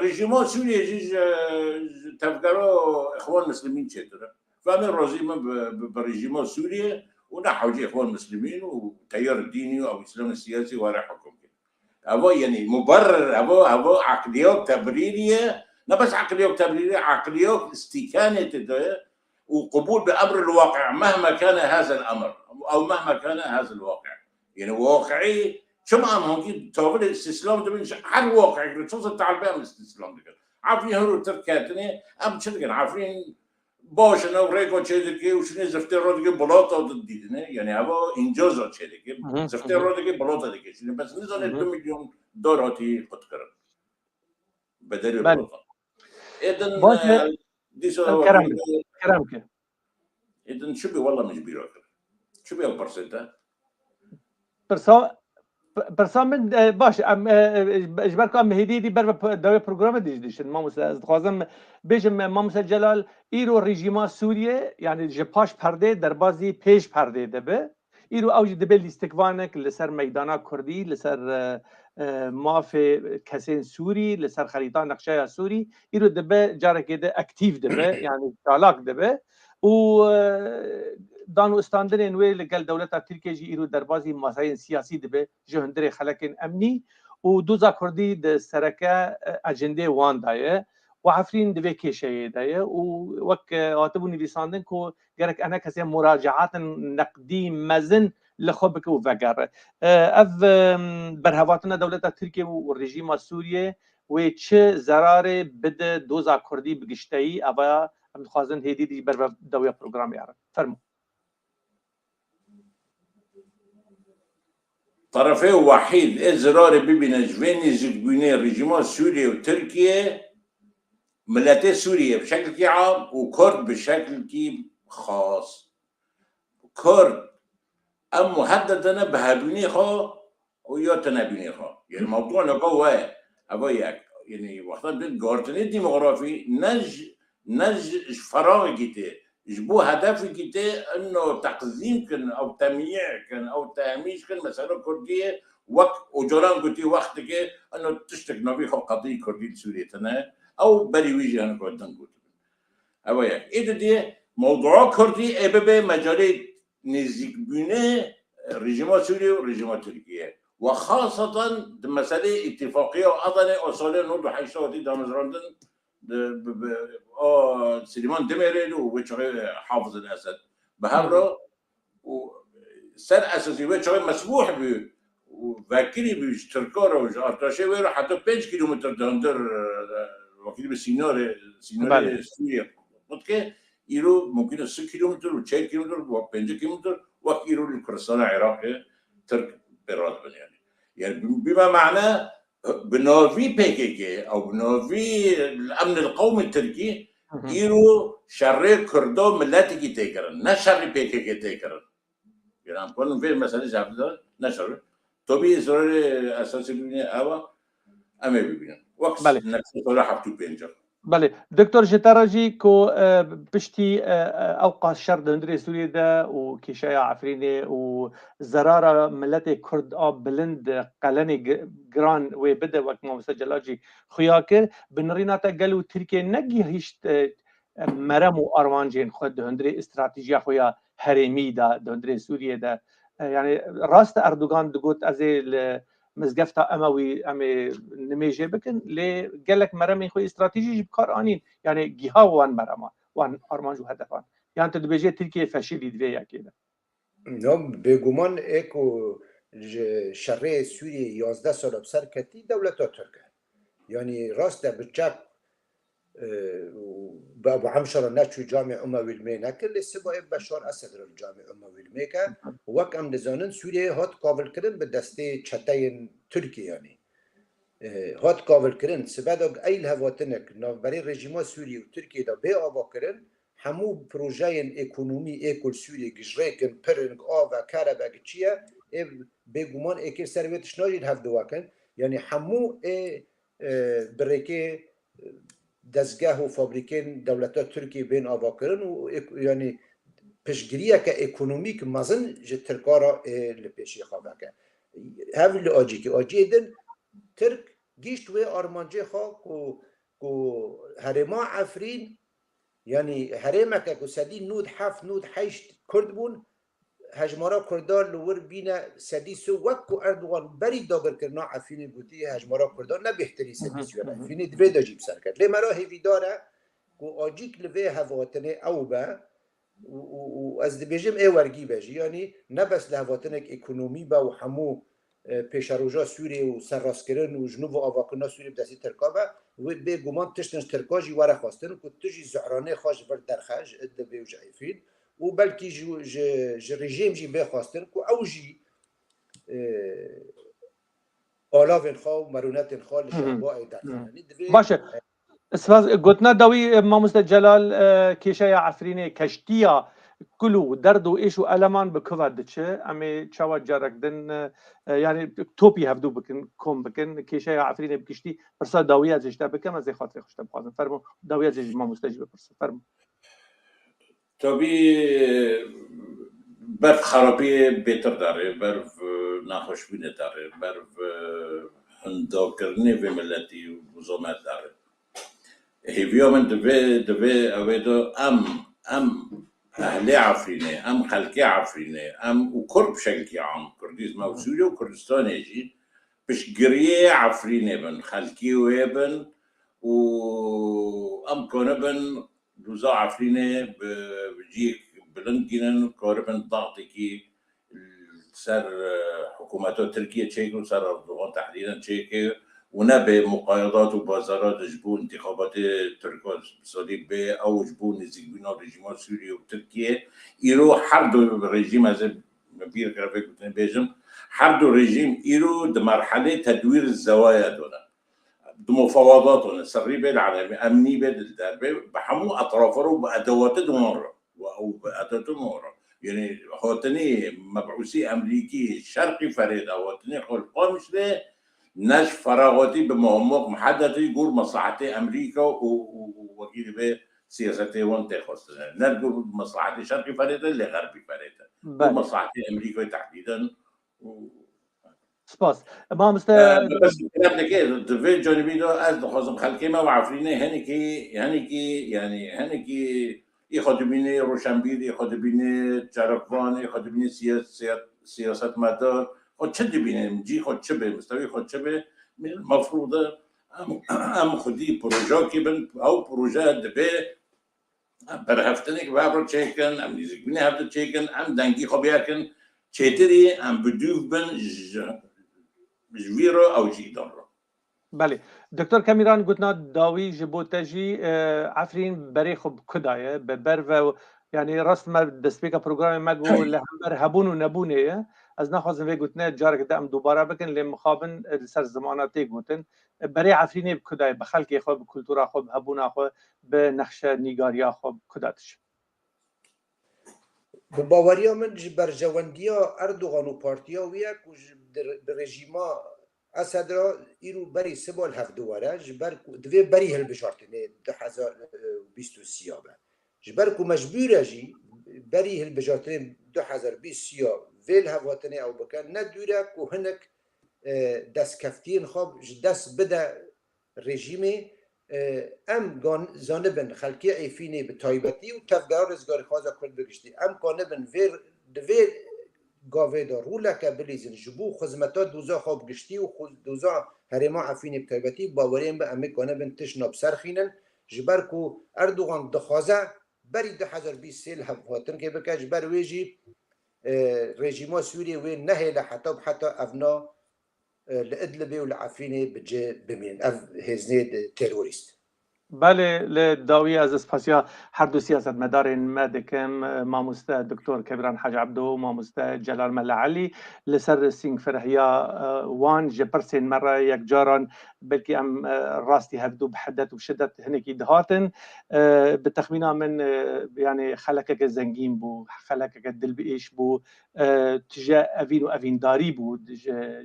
رجيم سوريا جيج تفكروا إخوان مسلمين تشترو فأنا راضي برجيم سوريا ونحو جي إخوان مسلمين وتيار الديني أو الإسلام السياسي وراء حكم هوا يعني مبرر هوا عقليات تبريرية لا بس عقليات تبريرية عقليات استكانة وقبول بأمر الواقع مهما كان هذا الأمر أو مهما كان هذا الواقع يعني واقعي شو ما ممكن تقول الاستسلام ده من حل واقعي توصل تعال من الاستسلام ده عارفين هرو تركاتني أم شنو عارفين باش أنا وريكو شيء وشنو زفتي رودي بلاطة ضدينا يعني هذا إنجازات شيء زفتي رودي بلاطة ديك بس نزل 2 مليون دولاراتي قد كرم بدل بلاطة إذن دي كلامك إذن شو بي والله مش بيروكر شو بي البرسنتا برسام من باش اجبركم ام هديدي بر داوی پروگرام دیشن ما از خوازم بجم ما جلال ایرو رژیم سوریه یعنی جپاش پرده در بازی پیش پرده دبه ایرو اوج دبه لیستکوانک لسر میدانا کردی لسر ماف کسین سوری لسر خریطه نقشه سوری ایرو دبه جارکه ده اکتیو دبه یعنی چالاک دبه و دانو استاندرین وی لگل دولت ترکیه جی ایرو در بازی مسائل سیاسی دبه جهندر خلق امنی و دوزا کردی د سرکه اجنده وان دایه و عفرین دبه کشه دایه و وک آتبو نویساندن کو گرک انا کسی مراجعات نقدی مزن لخوبك وفقر اف برهواتنا دولت ترکیه و رژیم سوریه و چه ضرر بده دوزا کردی بگشتایی اوا هم خوازن هدیدی بر دویا پروگرام یاره فرمو طرفي وحيد إزرار ببنا جويني زبوني رجيمات سوريا وتركيا ملتي سوريا بشكل كي عام وكرد بشكل كي خاص كرد أم محددنا بهابيني خا ويا تنابيني خا يعني موضوعنا قوة أبوياك يعني وقتا بيت قارتني ديموغرافي نج فراغ كده جبو هدف كده انه تقزيم كن او تمييع كن او تهميش كن مسألة كردية وجران قلتي وقت كده انه تشتك نبي خو قضية كردية سوريا تنا او بري ويجي انا كردن قلت اوياك ايه دي موضوع كردي اببه مجالي نزيك بينه رجيمات سوريا ورجيمات تركيا وخاصة مسألة اتفاقية واظن اصولي نوضو حيشتو دي دامزراندن سليمان دميريل وشغل حافظ الاسد بهبره وسر اساسي وشغل مسموح به وفاكري بيشتركوا وارتاشي ويرو حتى 5 كيلومتر داندر وكيل بسيناري سوريا اوكي يرو ممكن 6 كيلومتر و 4 كيلومتر و 5 كيلومتر وكيلو لكردستان العراقي ترك براد يعني بما معناه بنوفي بيكيكي او بنوفي الامن القومي التركي ايرو شر كردو ملاتي تيكرن نشر بيكيكي تيكرن يعني كون في مسألة جابدا نشر توبي اسرائيل اساسي بني اوا امي ببين وقت بله نفس صراحه تو بينجر بله دكتور جتراجي كو بشتي اوقع الشر دندري سوريا دا وكيشايا عفريني وزرارة ملتي كرد بلند قلني جران وبدا وقت ما مسجلاجي خياكر بنريناتا قالوا تركيا نجي هيشت مرمو ارمانجين خد دندري استراتيجيا خويا هرمي دا دندري سوريا دا يعني راست اردوغان دقوت ازي مزقفتا اموي امي نميجي بكن لي قال لك مرمي خوي استراتيجي بكار انين يعني جهه وان مرما وان ارمانجو هدفان يعني تدبيجي تركيا فشيلي دفيا كده نعم بگومان اكو شرع سوري 11 سال بسر كتي دولة تركيا يعني راست بتشاك بابو عمشر ناتشو جامع اموي المينا كل السبا بشار اسد الجامع اموي الميكا وك ام نزانن سوريا هات قابل كرن بدسته چتاين تركيا يعني هات قابل كرن سبادك اي الهواتنك نوبري رژیما سوري وتركيا دا بي ابا كرن همو پروژاین اکونومی اکول سوری گجریکن پرنگ آوا کاربا گچیا بگومان اکر سرویتش ناجید هفته واکن یعنی همو برکه دزگاه و فابریکین دولتات ترکیه بین آوا کرن و یعنی پشگریه که اکونومیک مزن جه ترکارا لپیشی خواه که هاوی لآجی که آجی دن ترک گیشت و آرمانجه خواه که هرما عفرین يعني هرمك اكو سدي نود حف نود حيش كرد بون هجمارا كردار لور بينا سدي سو وكو اردوغان بري داغر كرنا عفيني بوتي هجمارا كردار نبهتري سدي سو عفيني دوي دا جيب سر كرد لي مرا هيفي دارا كو اجيك لوي هفواتني او با و از دبيجم اي ورگي باجي يعني نبس لهواتنك ايكونومي با و همو پیشروجا سوری و سرراسکرن و جنوب و آواکنا سوری بدستی ترکابه و به گمان تشتنش ترکاجی واره خواستن که تجی زعرانه خواج ور درخش اد به وجعیفین و بلکی جو رژیم جی به خواستن که اوجی آلاوین خواه و مرونتین خواه لشعباء درخن باشه قلتنا داوي ماموستا جلال كيشايا عفريني كشتيا كلو دردو ايشو المان بكوفا دتشه امي تشاوا جارك دن يعني توبي هفدو بكن كوم بكن كيشايا عفريني بكشتي برسا داويات جشتا بكم زي خاطري خشتا بخازن فرمو داويات جي ماموستا جي برسا فرمو توبي برف خرابی بهتر داره برف ناخوش بینه داره برف هندو کرنی و ملتی و زومت داره هیویومن دوی اویدو ام اهلی عفرینه ام خلقی عفرینه ام و کرد بشکلی عام کردیزم و سوریا و کردستان ایجی بش گریه عفرینه بن خلقی و بن و ام کنه بن دوزا عفرینه بجيك بلندجنن كوربن ضغطكي سر حكومات تركيا تشيكو سر اردوغان تحديدا تشيكي ونبي مقايضات وبازارات جبون انتخابات تركيا صليب بي او جبون نزيك بينا رجيمات سوريا وتركيا يرو حردو رجيم هذا مبير كرافيك بيجم حردو رجيم يرو مرحله تدوير الزوايا دونا مفاوضات سريبه العالمي امني بالدربه بحمو اطرافه بادواتهم مره او بادواتهم مره يعني هوتني مبعوثي امريكي شرقي فريد هوتني خلقا مش له نش فراغاتي بمهمات محدده يقول مصلحتي امريكا ووكيل به سياسته وانت خاصه نقول مصلحتي شرقي فريد اللي غربي فريد مصلحتي امريكا تحديدا سپاس ما بس الكلام ده كده الدفاع الجانبي ده از خاصم خلقي ما وعفرينه هنكي يخدمينه روشنبير يخدمينه جرقوان يخدمينه سياسات مدار خود چه دبينه جي خود چه به مستوي خود چه به المفروض ام خودي پروژه که بن او پروژه دبه بر هفتنك بابر چيكن ام نيزك بني هفته چيكن ام دنگي خبياكن چيتري ام بدوف بن جويرو او جيدارو بله دكتور كاميران قلنا داوي جبوتاجي عفرين بري خب كدايه ببر يعني رسم دسبيكا بروجرام ماجو لهمبر هبون ونبونه از نخوازن وی گوتنه جارك دام دوباره بکن لی مخابن سر زماناتی گوتن برای عفرینی بکدای بخلقی خو بکلتورا خو بهبونا خو به نقش نیگاریا خو کداتش به باوریا من جبر جواندیا اردوغان و پارتیا ویا کو رژیما اسد را ایرو بری سبال هفدواره جبر دوی بری هل بجارتنه 2023 جبر کو مجبوره جی بری هل بجارتنه 2023 ویل هواتنه او بکن ندوره کو هنک دست کفتین خواب دست بده رژیمی ام زانبن خلقی عیفینی به تایبتی و تفگار رزگاری خوازا کل بگشتی ام کانبن ویر گاوه دار رولا که بلیزن جبو خزمتا دوزا خواب گشتی و دوزا هرما عفینی به تایبتی باوریم به امی کانبن تشناب سرخینن جبر کو اردوغان دخوازه بری 2020 سیل هفواتن که بکش بر ویجی رژیما سوریه وی نهی لحطاب حتی افنا لإدلبي والعفيني بجي بمين هزني تيروريست بله لداوی از اسپاسیا هر دو سیاست مدارین مدکم ماموسته دکتر کبران حاج عبدو و ماموسته جلال ملا علی لسر سینگ فرهیا وان جپرسین مره یک جاران بلکی ام راستی هفدو بحدت و شدت هنکی دهاتن بتخمینا من يعني خلقك زنگین بو خلقك دل بیش بو تجا اوین و اوین داری بود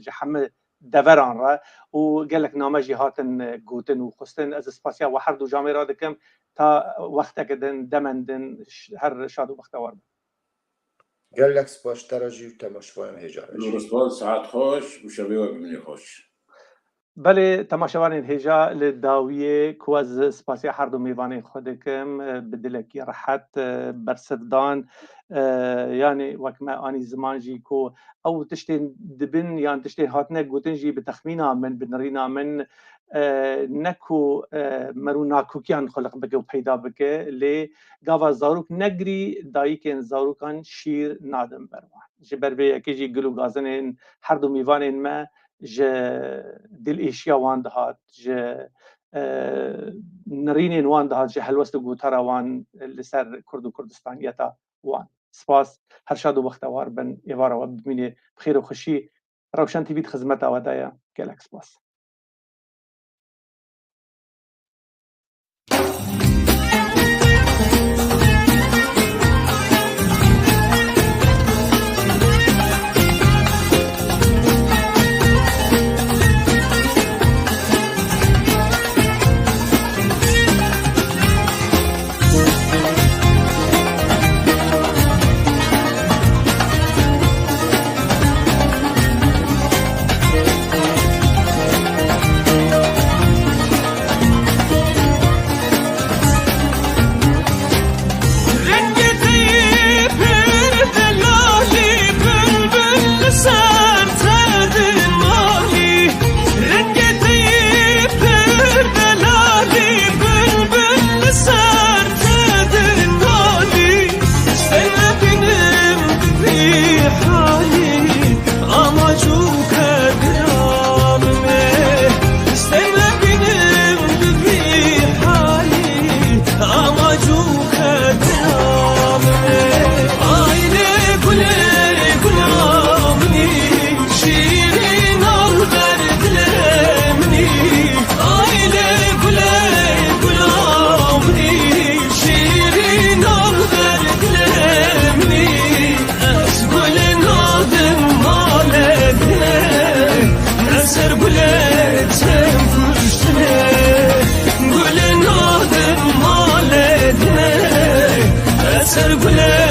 جحمه دوران را و قال لك نامجي هاتن جوتن وخستن از اسپاسیا و هر دو جامعه را دکم تا وقت کدن دمندن هر شاد و وقت وارد قال لك سپاس تراجی و تماشوان هجارش سپاس ساعت خوش و شبیه و بمینی خوش بله تماشاوان هجا لداویه کو از اسپاسیا هر دو میوانه خودکم بدلکی راحت برسفدان يعني وكما اني زمان جي كو او تشتين دبن يعني تشتين هاتنا قوتن جي بتخمينا من بنرينا من نكو مرونا كوكيان خلق بك وبيدا بك لي غاوا زاروك نگري دايكن زاروكان شير نادم بروان جبر بي كيجي گلو غازن هر دو ميوانن ما ج دل ايشيا وان دهات ج نرينين وان دهات ج حلوست گوترا وان لسر كردو كردستانيتا وان سپاس هر شاد و بختوار بن ایوارا و بمینه بخیر و خوشی روشن تیوید خدمت آوادایا گلک سپاس Gül